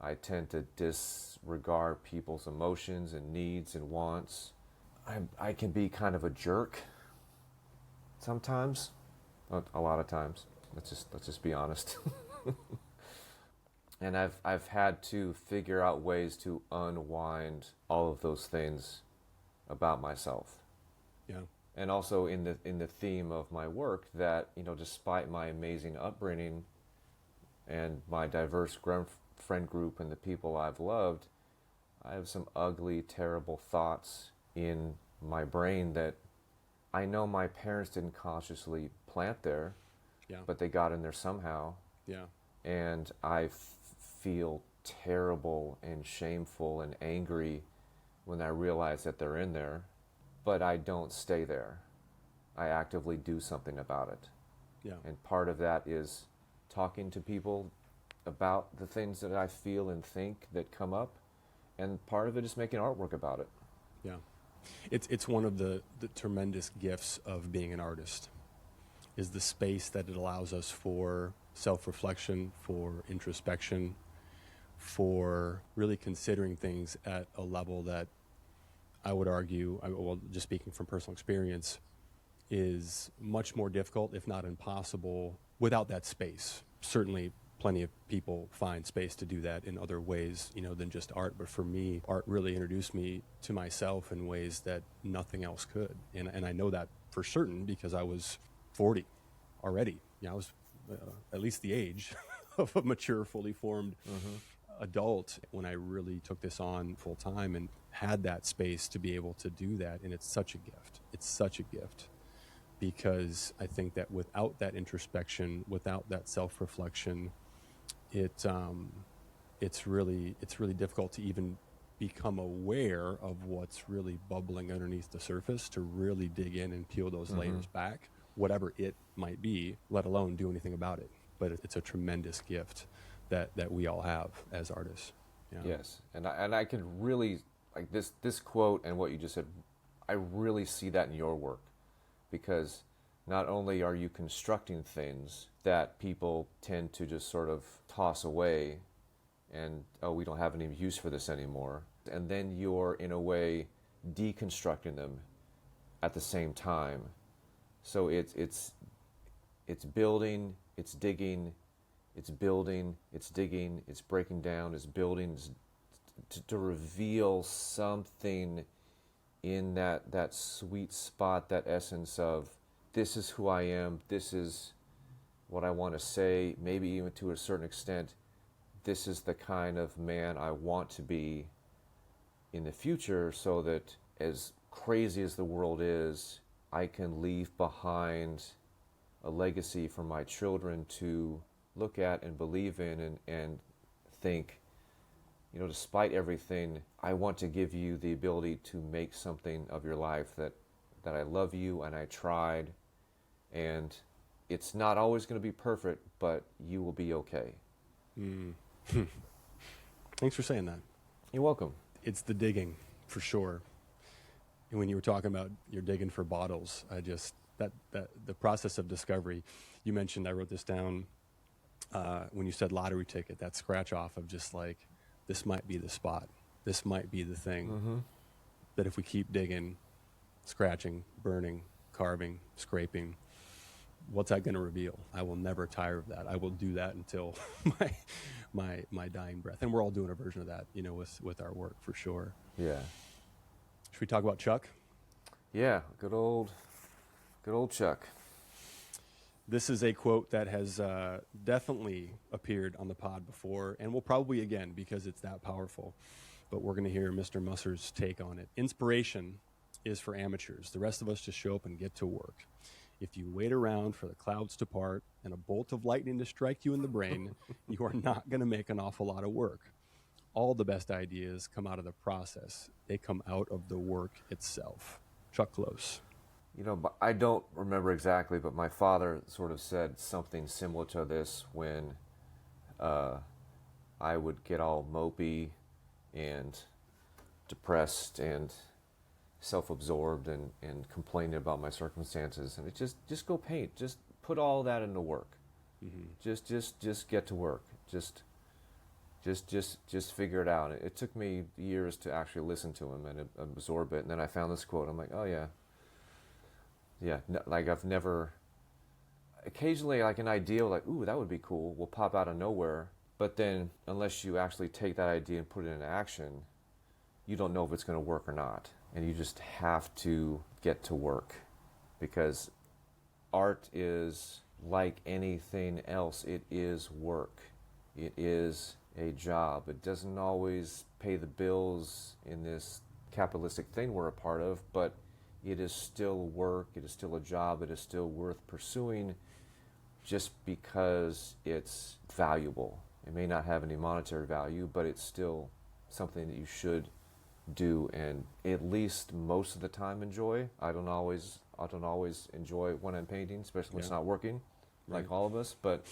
I tend to disregard people's emotions and needs and wants. I can be kind of a jerk sometimes, a lot of times. Let's just be honest. And I've had to figure out ways to unwind all of those things about myself. Yeah. And also in the theme of my work, that, you know, despite my amazing upbringing and my diverse friend group and the people I've loved, I have some ugly, terrible thoughts in my brain that I know my parents didn't consciously plant there, but they got in there somehow. Yeah. And I feel terrible and shameful and angry when I realize that they're in there, but I don't stay there. I actively do something about it. Yeah. And part of that is talking to people about the things that I feel and think that come up, and part of it is making artwork about it. Yeah. It's one of the tremendous gifts of being an artist, is the space that it allows us for self-reflection, for introspection, for really considering things at a level that I would argue, well, just speaking from personal experience, is much more difficult, if not impossible, without that space. Certainly plenty of people find space to do that in other ways, you know, than just art. But for me, art really introduced me to myself in ways that nothing else could. And I know that for certain because I was 40 already. You know, I was at least the age of a mature, fully formed adult when I really took this on full time and had that space to be able to do that. And it's such a gift. It's such a gift, because I think that without that introspection, without that self-reflection, it's really difficult to even become aware of what's really bubbling underneath the surface, to really dig in and peel those layers back, whatever it might be, let alone do anything about it. But it's a tremendous gift that we all have as artists. You know? Yes, and I can really, like this quote and what you just said, I really see that in your work, because not only are you constructing things that people tend to just sort of toss away and, oh, we don't have any use for this anymore, and then you're in a way deconstructing them at the same time. So it's building, it's digging, it's building, it's digging, it's breaking down, it's building, to reveal something in that sweet spot, that essence of, this is who I am, this is what I want to say, maybe even to a certain extent, this is the kind of man I want to be in the future, so that as crazy as the world is, I can leave behind a legacy for my children to look at and believe in and think, you know, despite everything, I want to give you the ability to make something of your life that I love you and I tried, and it's not always going to be perfect, but you will be okay. Thanks for saying that. You're welcome. It's the digging, for sure. And when you were talking about you're digging for bottles, I just, that the process of discovery, you mentioned, I wrote this down, when you said lottery ticket, that scratch off of just like, this might be the spot, this might be the thing, that if we keep digging, scratching, burning, carving, scraping, what's that going to reveal? I will never tire of that. I will do that until my dying breath. And we're all doing a version of that, you know, with our work, for sure. Yeah. Should we talk about Chuck? Yeah, good old Chuck. This is a quote that has definitely appeared on the pod before, and will probably again, because it's that powerful. But we're going to hear Mr. Musser's take on it. Inspiration is for amateurs. The rest of us just show up and get to work. If you wait around for the clouds to part and a bolt of lightning to strike you in the brain, you are not going to make an awful lot of work. all the best ideas come out of the process. They come out of the work itself. Chuck Close. But I don't remember exactly, but my father sort of said something similar to this when I would get all mopey and depressed and self-absorbed and complaining about my circumstances. And it just go paint. Just put all that into work. Just get to work. Just figure it out. It took me years to actually listen to him and absorb it. And then I found this quote. I'm like, oh yeah. Like I've never. Occasionally, like an idea, like, ooh, that would be cool, will pop out of nowhere. But then, unless you actually take that idea and put it into action, you don't know if it's going to work or not. And you just have to get to work, because art is like anything else. It is work. It is a job. It doesn't always pay the bills in this capitalistic thing we're a part of, but it is still work. It is still a job. It is still worth pursuing just because it's valuable. It may not have any monetary value, but it's still something that you should do, and at least most of the time enjoy. I don't always enjoy when I'm painting, especially when it's not working, like all of us. But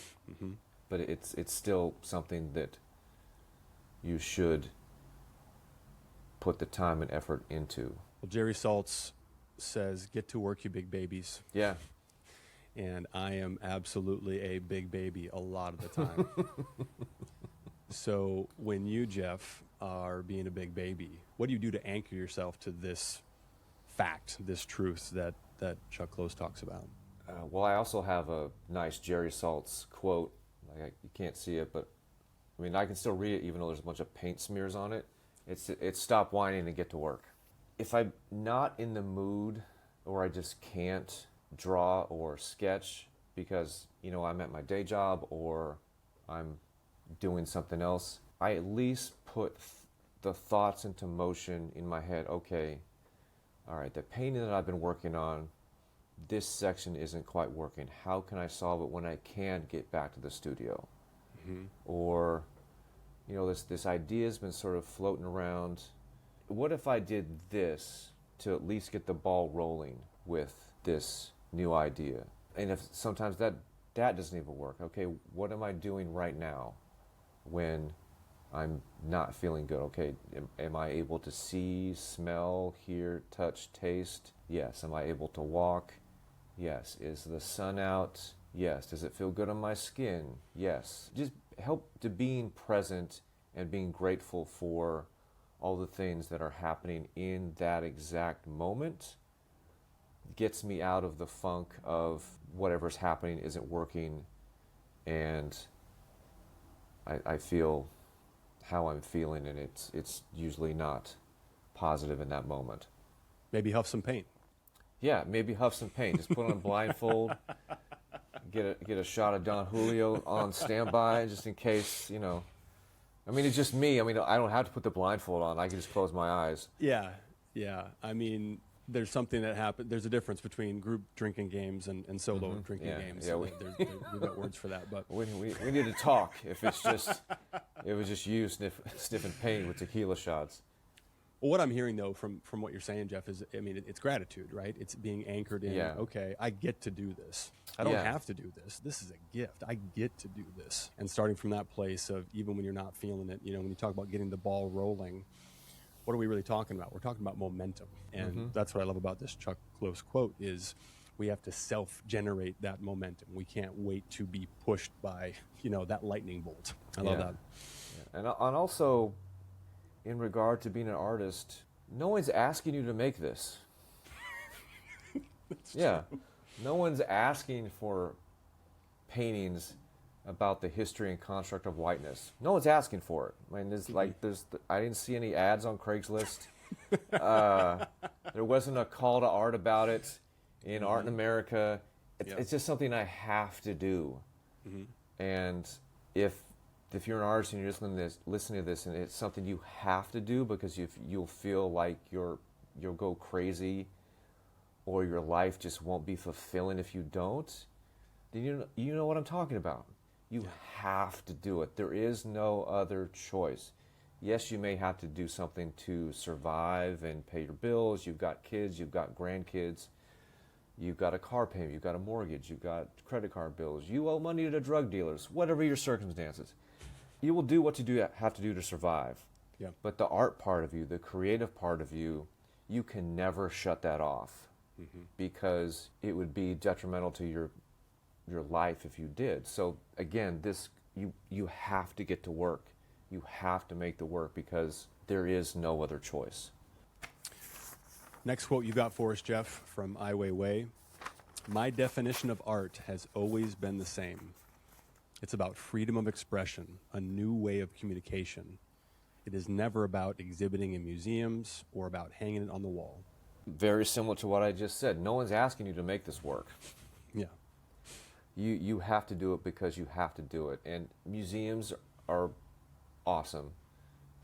it's still something that you should put the time and effort into. Well, Jerry Saltz says, "Get to work, you big babies." Yeah. And I am absolutely a big baby a lot of the time. So when you, Jeff, are being a big baby, what do you do to anchor yourself to this fact, this truth that Chuck Close talks about? Well, I also have a nice Jerry Saltz quote. You can't see it, but I mean, I can still read it even though there's a bunch of paint smears on it. It's stop whining and get to work. If I'm not in the mood, or I just can't draw or sketch because, I'm at my day job or I'm doing something else, I at least put the thoughts into motion in my head. Okay, all right, the painting that I've been working on, this section isn't quite working. How can I solve it when I can get back to the studio? Or, this idea has been sort of floating around. What if I did this to at least get the ball rolling with this new idea? And if sometimes that doesn't even work, okay, what am I doing right now when I'm not feeling good? Okay, am I able to see, smell, hear, touch, taste? Yes. Am I able to walk? Yes. Is the sun out? Yes. Does it feel good on my skin? Yes. Just help to being present and being grateful for all the things that are happening in that exact moment gets me out of the funk of whatever's happening isn't working, and I feel how I'm feeling, and it's usually not positive in that moment. Maybe huff some paint. Yeah, maybe huff some paint. Just put on a blindfold, get a shot of Don Julio on standby, just in case, I mean, it's just me. I mean, I don't have to put the blindfold on. I can just close my eyes. Yeah. I mean, there's something that happened. There's a difference between group drinking games and solo drinking games. Yeah, we've got words for that. But we need to talk. If it was just you sniffing paint with tequila shots. Well, what I'm hearing, though, from what you're saying, Jeff, is, I mean, it's gratitude, right? It's being anchored in, okay, I get to do this. I don't have to do this. This is a gift. I get to do this. And starting from that place of, even when you're not feeling it, when you talk about getting the ball rolling, what are we really talking about? We're talking about momentum. And that's what I love about this Chuck Close quote is we have to self-generate that momentum. We can't wait to be pushed by, that lightning bolt. I love that. Yeah. And also, in regard to being an artist, no one's asking you to make this. True. No one's asking for paintings about the history and construct of whiteness. No one's asking for it. I mean, I didn't see any ads on Craigslist. There wasn't a call to art about it in Art in America. It's just something I have to do. And if you're an artist and you're listening to this and it's something you have to do because you'll feel like you'll go crazy or your life just won't be fulfilling if you don't, then you know what I'm talking about. You have to do it. There is no other choice. Yes, you may have to do something to survive and pay your bills. You've got kids, you've got grandkids, you've got a car payment, you've got a mortgage, you've got credit card bills, you owe money to drug dealers, whatever your circumstances. You will do what you have to do to survive. Yeah. But the art part of you, the creative part of you, you can never shut that off, because it would be detrimental to your life if you did. So again, you have to get to work. You have to make the work, because there is no other choice. Next quote you got for us, Jeff, from Weiwei. My definition of art has always been the same. It's about freedom of expression, a new way of communication. It is never about exhibiting in museums or about hanging it on the wall. Very similar to what I just said. No one's asking you to make this work. Yeah. You have to do it because you have to do it. And museums are awesome.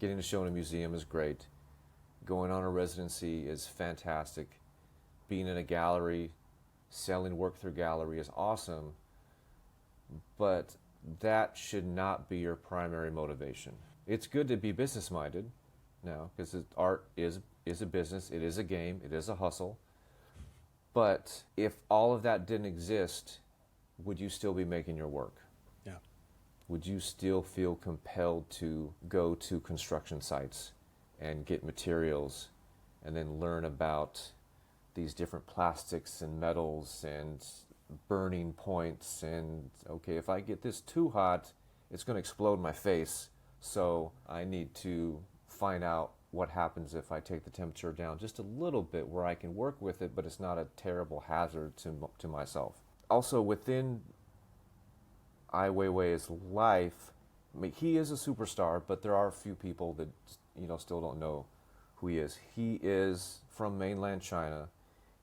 Getting to show in a museum is great. Going on a residency is fantastic. Being in a gallery, selling work through gallery is awesome. But that should not be your primary motivation. It's good to be business-minded now, because art is a business, it is a game, it is a hustle. But if all of that didn't exist, would you still be making your work? Yeah. Would you still feel compelled to go to construction sites and get materials and then learn about these different plastics and metals and burning points, and okay, if I get this too hot, it's going to explode in my face, so I need to find out what happens if I take the temperature down just a little bit where I can work with it, but it's not a terrible hazard to myself. Also, within Ai Weiwei's life, I mean, he is a superstar, but there are a few people that still don't know who he is. He is from mainland China.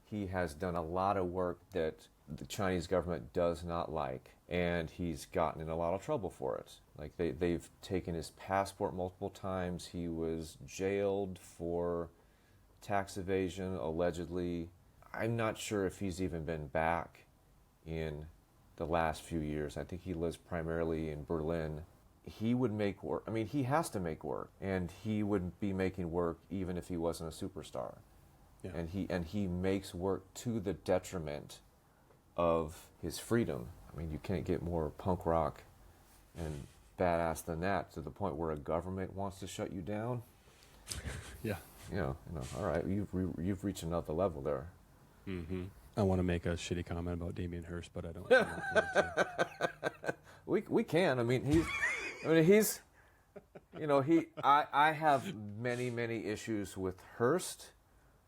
He has done a lot of work that the Chinese government does not like, and he's gotten in a lot of trouble for it. Like they've taken his passport multiple times. He was jailed for tax evasion, allegedly. I'm not sure if he's even been back in the last few years. I think he lives primarily in Berlin. He would make work. I mean, he has to make work, and he would be making work even if he wasn't a superstar. Yeah. And he makes work to the detriment of his freedom. I mean, you can't get more punk rock and badass than that, to the point where a government wants to shut you down. Yeah. All right, you've reached another level there. Mm-hmm. I want to make a shitty comment about Damien Hirst, but I don't want to. We can. I mean, I have many issues with Hirst.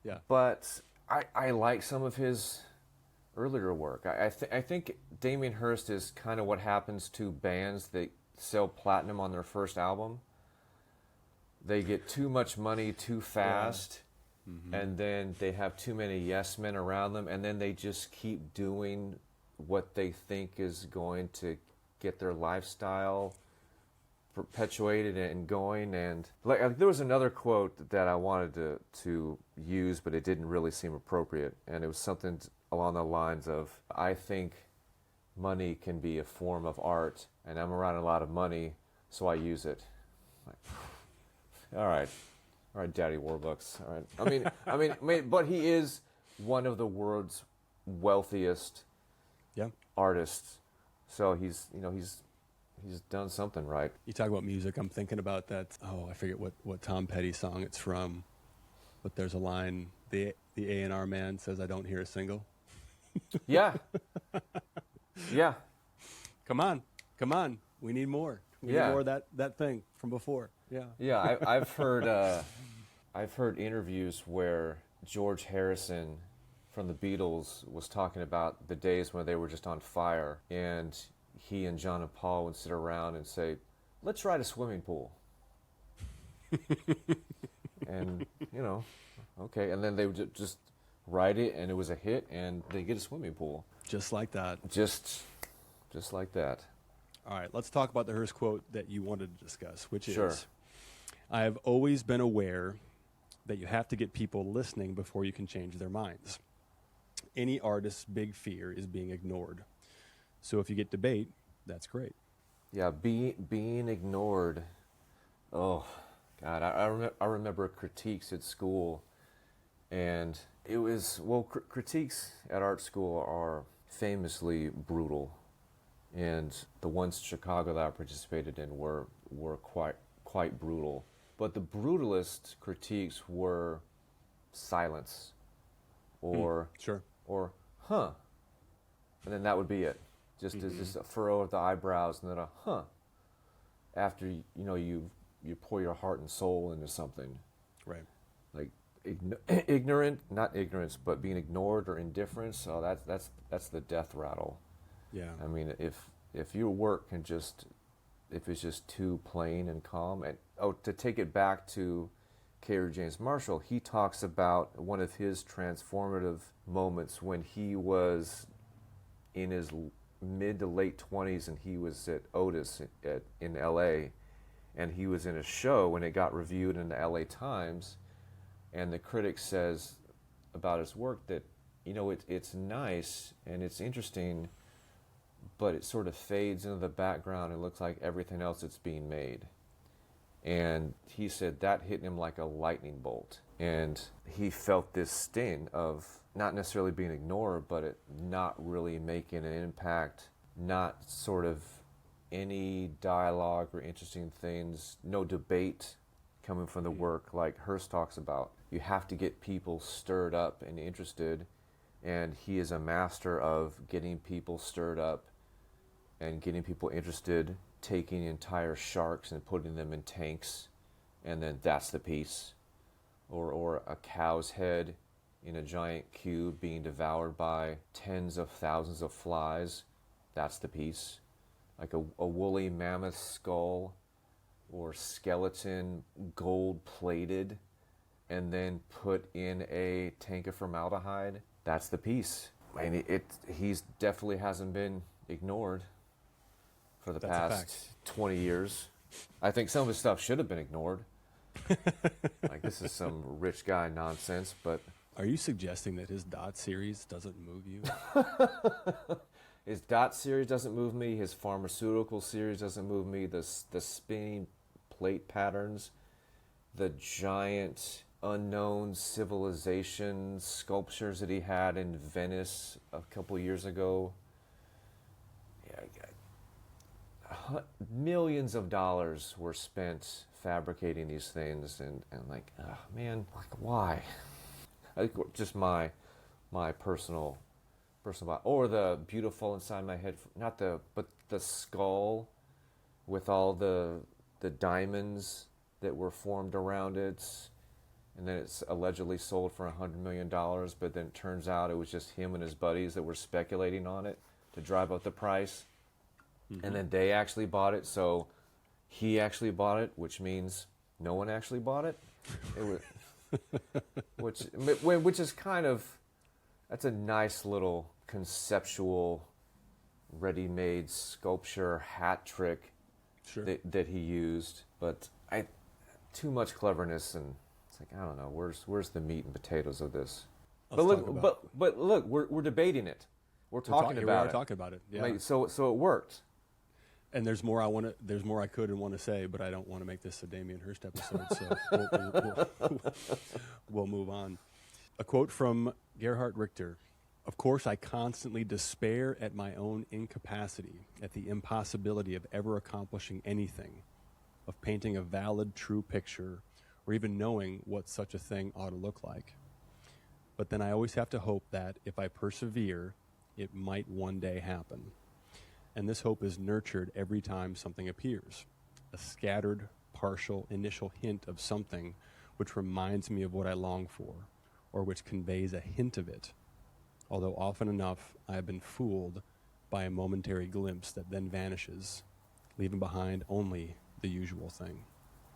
Yeah. But I like some of his earlier work. I think Damien Hirst is kind of what happens to bands that sell platinum on their first album. They get too much money too fast, and then they have too many yes men around them, and then they just keep doing what they think is going to get their lifestyle perpetuated and going. And like there was another quote that I wanted to use, but it didn't really seem appropriate, and it was something along the lines of, I think money can be a form of art, and I'm around a lot of money, so I use it. Like, all right, Daddy Warbucks. All right. I mean, but he is one of the world's wealthiest artists, so he's done something right. You talk about music, I'm thinking about that. Oh, I forget what Tom Petty song it's from, but there's a line, the A&R man says, I don't hear a single. Yeah. Yeah. Come on. We need more. We need more of that thing from before. Yeah. Yeah, I've heard interviews where George Harrison from the Beatles was talking about the days when they were just on fire, and he and John and Paul would sit around and say, let's write a swimming pool. And, okay. And then they would just write it, and it was a hit, and they get a swimming pool. Just like that. Just like that. All right, let's talk about the Hearst quote that you wanted to discuss, which Sure. is, I have always been aware that you have to get people listening before you can change their minds. Any artist's big fear is being ignored. So if you get debate, that's great. Yeah, being ignored. Oh, God, I remember critiques at school, and it was, well, critiques at art school are famously brutal, and the ones in Chicago that I participated in were quite brutal. But the brutalist critiques were silence, or Sure. or huh, and then that would be it. Just a furrow of the eyebrows, and then a huh. After you pour your heart and soul into something, Right. like ignorant, not ignorance, but being ignored or indifference. So that's the death rattle. Yeah. I mean, if your work can just, if it's just too plain and calm, and to take it back to Kerry James Marshall, he talks about one of his transformative moments when he was in his mid to late 20s, and he was at Otis in LA, and he was in a show, and it got reviewed in the LA Times, and the critic says about his work that, it's nice and it's interesting, but it sort of fades into the background and looks like everything else that's being made. And he said that hit him like a lightning bolt. And he felt this sting of not necessarily being ignored, but it not really making an impact, not sort of any dialogue or interesting things, no debate coming from the work like Hearst talks about. You have to get people stirred up and interested, and he is a master of getting people stirred up and getting people interested, taking entire sharks and putting them in tanks, and then that's the piece. Or a cow's head in a giant cube being devoured by tens of thousands of flies, that's the piece. Like a woolly mammoth skull or skeleton, gold-plated, and then put in a tank of formaldehyde, that's the piece. I mean, he's definitely hasn't been ignored for the past 20 years. I think some of his stuff should have been ignored. Like, this is some rich guy nonsense, but... Are you suggesting that his Dot series doesn't move you? His Dot series doesn't move me. His pharmaceutical series doesn't move me. The spinning plate patterns, the giant unknown civilization sculptures that he had in Venice a couple years ago. Yeah, millions of dollars were spent fabricating these things, and like, man, like, why? I think just my personal, or the beautiful inside my head, but the skull with all the diamonds that were formed around it, and then it's allegedly sold for $100 million, but then it turns out it was just him and his buddies that were speculating on it to drive up the price. Mm-hmm. And then they actually bought it, so he actually bought it, which means no one actually bought it. Which is kind of, that's a nice little conceptual ready-made sculpture hat trick. Sure. that he used, but too much cleverness, and it's like, I don't know, where's the meat and potatoes of this? But look, we're debating it. We're talking about it. Yeah. Like, so it worked. And there's more I could and want to say, but I don't want to make this a Damien Hirst episode, so we'll move on. A quote from Gerhard Richter. Of course, I constantly despair at my own incapacity, at the impossibility of ever accomplishing anything, of painting a valid, true picture, or even knowing what such a thing ought to look like. But then I always have to hope that, if I persevere, it might one day happen. And this hope is nurtured every time something appears, a scattered, partial, initial hint of something which reminds me of what I long for, or which conveys a hint of it. Although often enough I have been fooled by a momentary glimpse that then vanishes, leaving behind only the usual thing.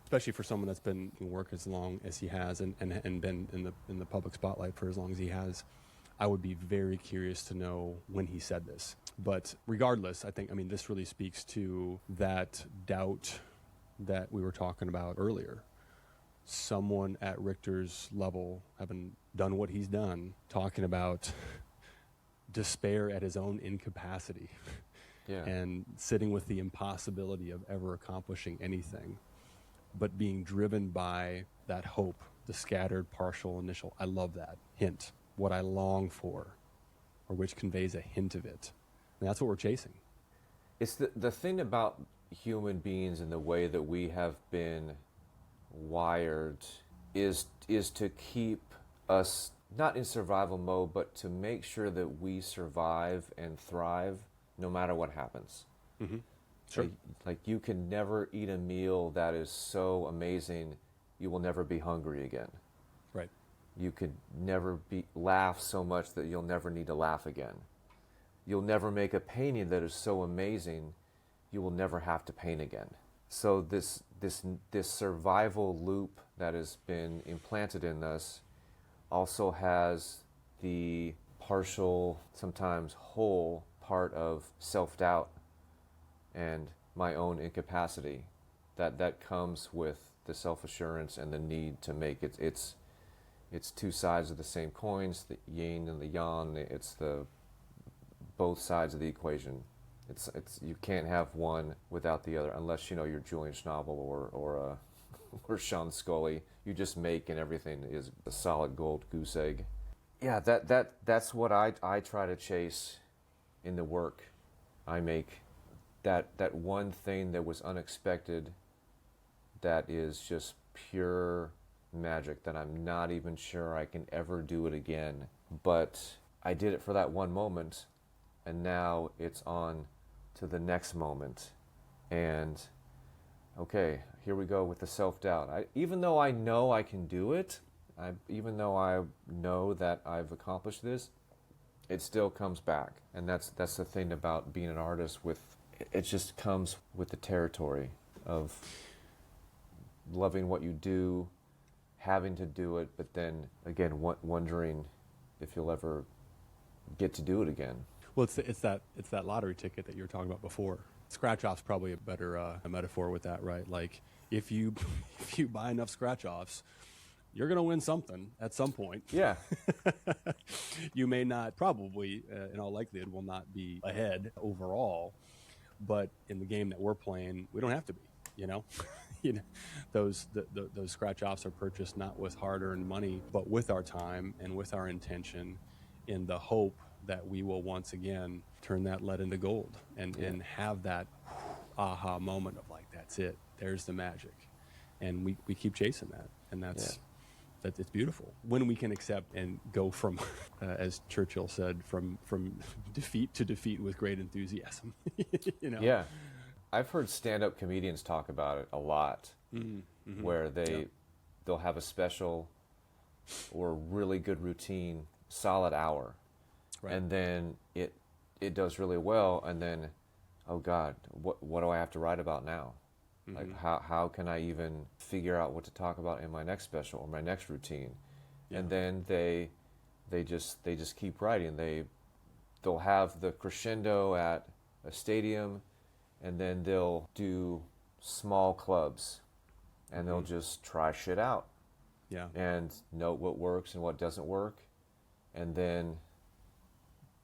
Especially for someone that's been in work as long as he has and been in the public spotlight for as long as he has, I would be very curious to know when he said this. But regardless, this really speaks to that doubt that we were talking about earlier. Someone at Richter's level, having done what he's done, talking about despair at his own incapacity. Yeah. And sitting with the impossibility of ever accomplishing anything. but being driven by that hope, the scattered, partial, initial. I love that hint, what I long for, or which conveys a hint of it. And that's what we're chasing. It's the thing about human beings and the way that we have been wired is to keep us not in survival mode, but to make sure that we survive and thrive no matter what happens. Mm-hmm. Sure. Like you can never eat a meal that is so amazing you will never be hungry again. Right. You could never laugh so much that you'll never need to laugh again. You'll never make a painting that is so amazing you will never have to paint again. So this survival loop that has been implanted in us also has the partial, sometimes whole part of self-doubt and my own incapacity that comes with the self-assurance and the need to make it. It's two sides of the same coins, the yin and the yang. It's the both sides of the equation. It's you can't have one without the other unless you're Julian Schnabel or Sean Scully. You just make and everything is a solid gold goose egg. Yeah, that's what I try to chase in the work I make. That one thing that was unexpected, that is just pure magic, that I'm not even sure I can ever do it again. But I did it for that one moment, and now it's on to the next moment. And okay, here we go with the self-doubt. Even though I know I can do it, even though I know that I've accomplished this, it still comes back. And that's the thing about being an artist. It just comes with the territory of loving what you do, having to do it, but then again wondering if you'll ever get to do it again. Well, it's that lottery ticket that you were talking about before. Scratch off's probably a better a metaphor with that, right? Like if you buy enough scratch offs, you're going to win something at some point. Yeah. You may not, probably in all likelihood, will not be ahead overall, but in the game that we're playing, we don't have to be. Those scratch offs are purchased not with hard-earned money, but with our time and with our intention, in the hope that we will once again turn that lead into gold and have that aha moment of like, that's it, there's the magic. And we keep chasing that. And that's it's beautiful when we can accept and go from, as Churchill said, from defeat to defeat with great enthusiasm. Yeah. I've heard stand-up comedians talk about it a lot, mm-hmm. where they'll have a special or really good routine, solid hour, right. And then it does really well, and then, oh God, what do I have to write about now? Mm-hmm. Like how can I even figure out what to talk about in my next special or my next routine? Yeah. And then they just keep writing. They'll have the crescendo at a stadium, and then they'll do small clubs, and they'll just try shit out. Yeah. And note what works and what doesn't work. And then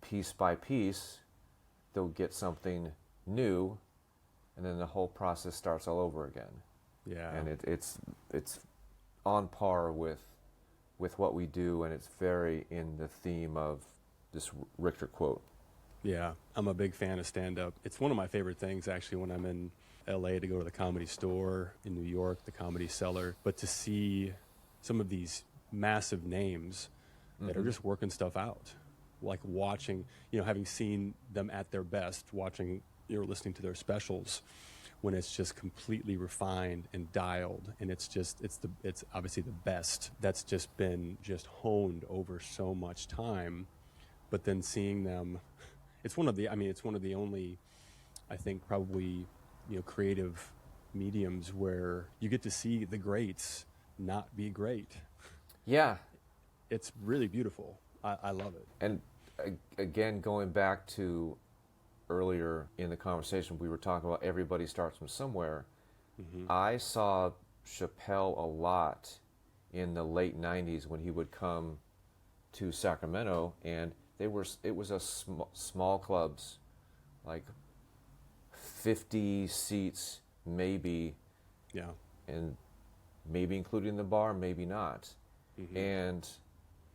piece by piece, they'll get something new, and then the whole process starts all over again. Yeah. And it's on par with what we do, and it's very in the theme of this Richter quote. Yeah, I'm a big fan of stand-up. It's one of my favorite things, actually, when I'm in L.A. to go to the Comedy Store, in New York, the Comedy Cellar, but to see some of these massive names that are just working stuff out, like watching, having seen them at their best, watching, listening to their specials, when it's just completely refined and dialed, and it's obviously the best that's just been honed over so much time, but then seeing them. It's one of the only, I think, probably, creative mediums where you get to see the greats not be great. Yeah. It's really beautiful. I love it. And again, going back to earlier in the conversation, we were talking about everybody starts from somewhere. Mm-hmm. I saw Chappelle a lot in the late 90s when he would come to Sacramento, and it was a small clubs, like 50 seats maybe. Yeah. and maybe including the bar, maybe not. And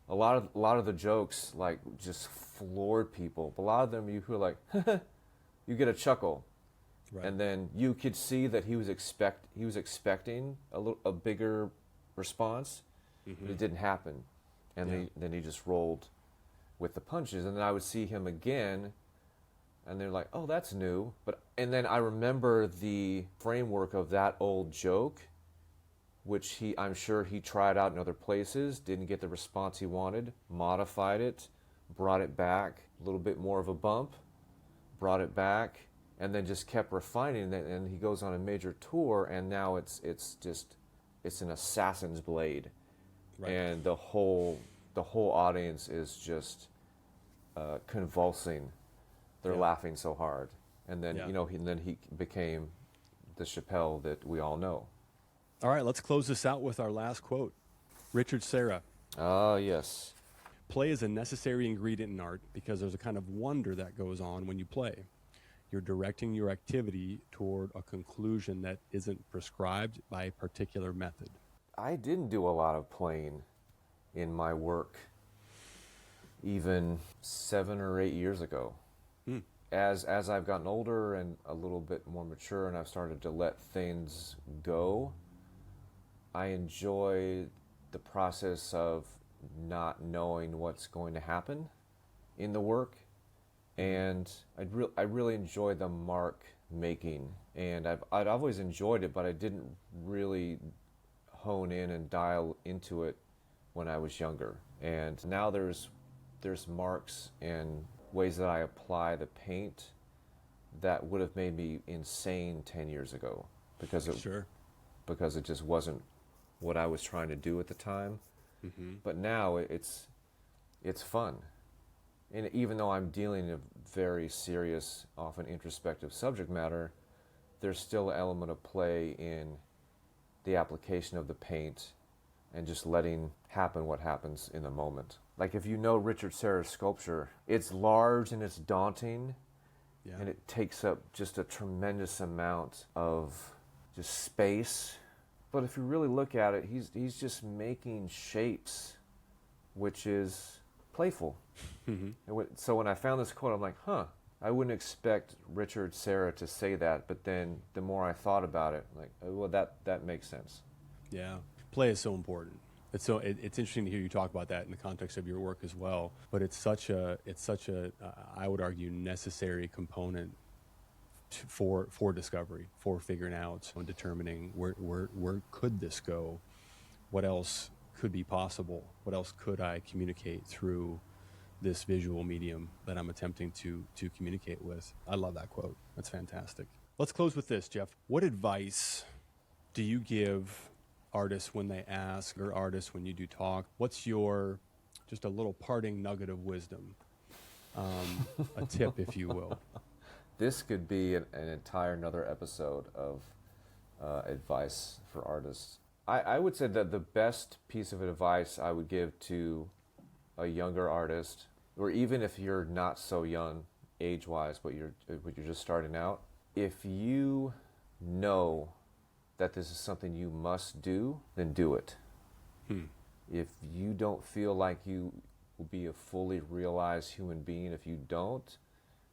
a lot of the jokes like just floored people. A lot of them you were like, you get a chuckle, Right. and then you could see that he was expecting a bigger response, but it didn't happen, and then he just rolled with the punches. And then I would see him again, and they're like, oh, that's new. And then I remember the framework of that old joke, which I'm sure he tried out in other places, didn't get the response he wanted, modified it, brought it back, a little bit more of a bump, brought it back, and then just kept refining it. And he goes on a major tour, and now it's an assassin's blade, Right. and the whole audience is just convulsing. They're laughing so hard, and then he became the Chappelle that we all know. All right, let's close this out with our last quote. Richard Serra. Ah, yes. Play is a necessary ingredient in art because there's a kind of wonder that goes on when you play. You're directing your activity toward a conclusion that isn't prescribed by a particular method. I didn't do a lot of playing in my work even 7 or 8 years ago. As I've gotten older and a little bit more mature, and I've started to let things go, I enjoy the process of not knowing what's going to happen in the work, and I really enjoy the mark making, and I'd always enjoyed it, but I didn't really hone in and dial into it when I was younger. And now there's marks and ways that I apply the paint that would have made me insane 10 years ago because it just wasn't what I was trying to do at the time. But now it's fun. And even though I'm dealing in a very serious, often introspective subject matter, there's still an element of play in the application of the paint and just letting happen what happens in the moment. Like if you know Richard Serra's sculpture, it's large and it's daunting, and it takes up just a tremendous amount of just space. But if you really look at it, he's just making shapes, which is playful. So when I found this quote, I'm like, I wouldn't expect Richard Serra to say that, but then the more I thought about it, like, well, that makes sense. Yeah, play is so important. It's interesting to hear you talk about that in the context of your work as well. But it's such a I would argue necessary component for discovery, for figuring out and determining where could this go, what else could be possible, what else could I communicate through this visual medium that I'm attempting to communicate with. I love that quote. That's fantastic. Let's close with this, Jeff. What advice do you give artists when they ask, or artists when you do talk? What's your, just a little parting nugget of wisdom, a tip, if you will? This could be an entire another episode of advice for artists. I would say that the best piece of advice I would give to a younger artist, or even if you're not so young age-wise, but you're just starting out, if you know that this is something you must do, then do it. If you don't feel like you will be a fully realized human being if you don't,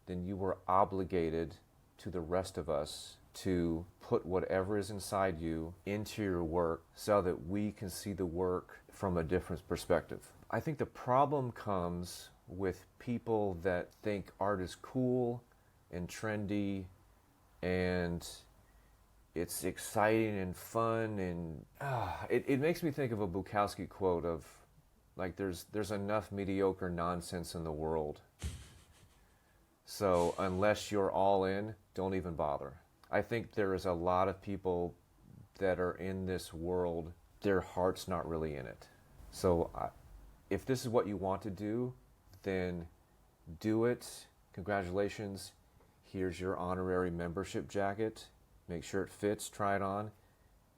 then you are obligated to the rest of us to put whatever is inside you into your work so that we can see the work from a different perspective. I think the problem comes with people that think art is cool and trendy and it's exciting and fun, and it makes me think of a Bukowski quote of like there's enough mediocre nonsense in the world, so unless you're all in, don't even bother. I think there is a lot of people that are in this world, their heart's not really in it. So if this is what you want to do, then do it. Congratulations. Here's your honorary membership jacket. Make sure it fits, try it on.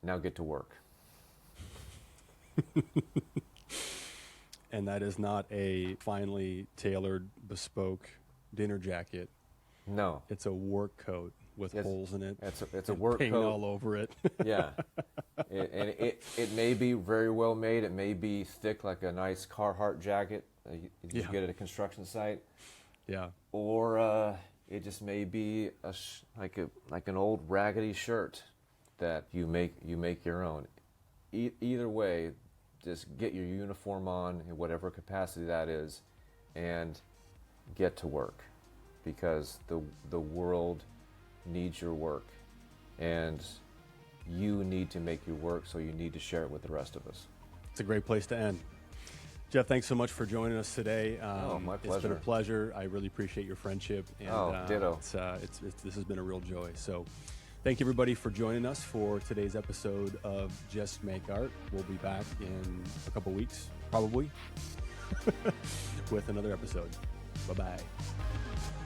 Now get to work. And that is not a finely tailored, bespoke dinner jacket. No. It's a work coat. with holes in it. It's a work paint coat all over it. Yeah, it may be very well made. It may be thick like a nice Carhartt jacket you get at a construction site. Yeah. Or it just may be like an old raggedy shirt that you make your own. Either way, just get your uniform on in whatever capacity that is, and get to work, because the world needs your work, and you need to make your work, so you need to share it with the rest of us. It's a great place to end. Jeff, thanks so much for joining us today. My pleasure. It's been a pleasure. I really appreciate your friendship. And, ditto. This has been a real joy. So thank you, everybody, for joining us for today's episode of Just Make Art. We'll be back in a couple weeks, probably, with another episode. Bye-bye.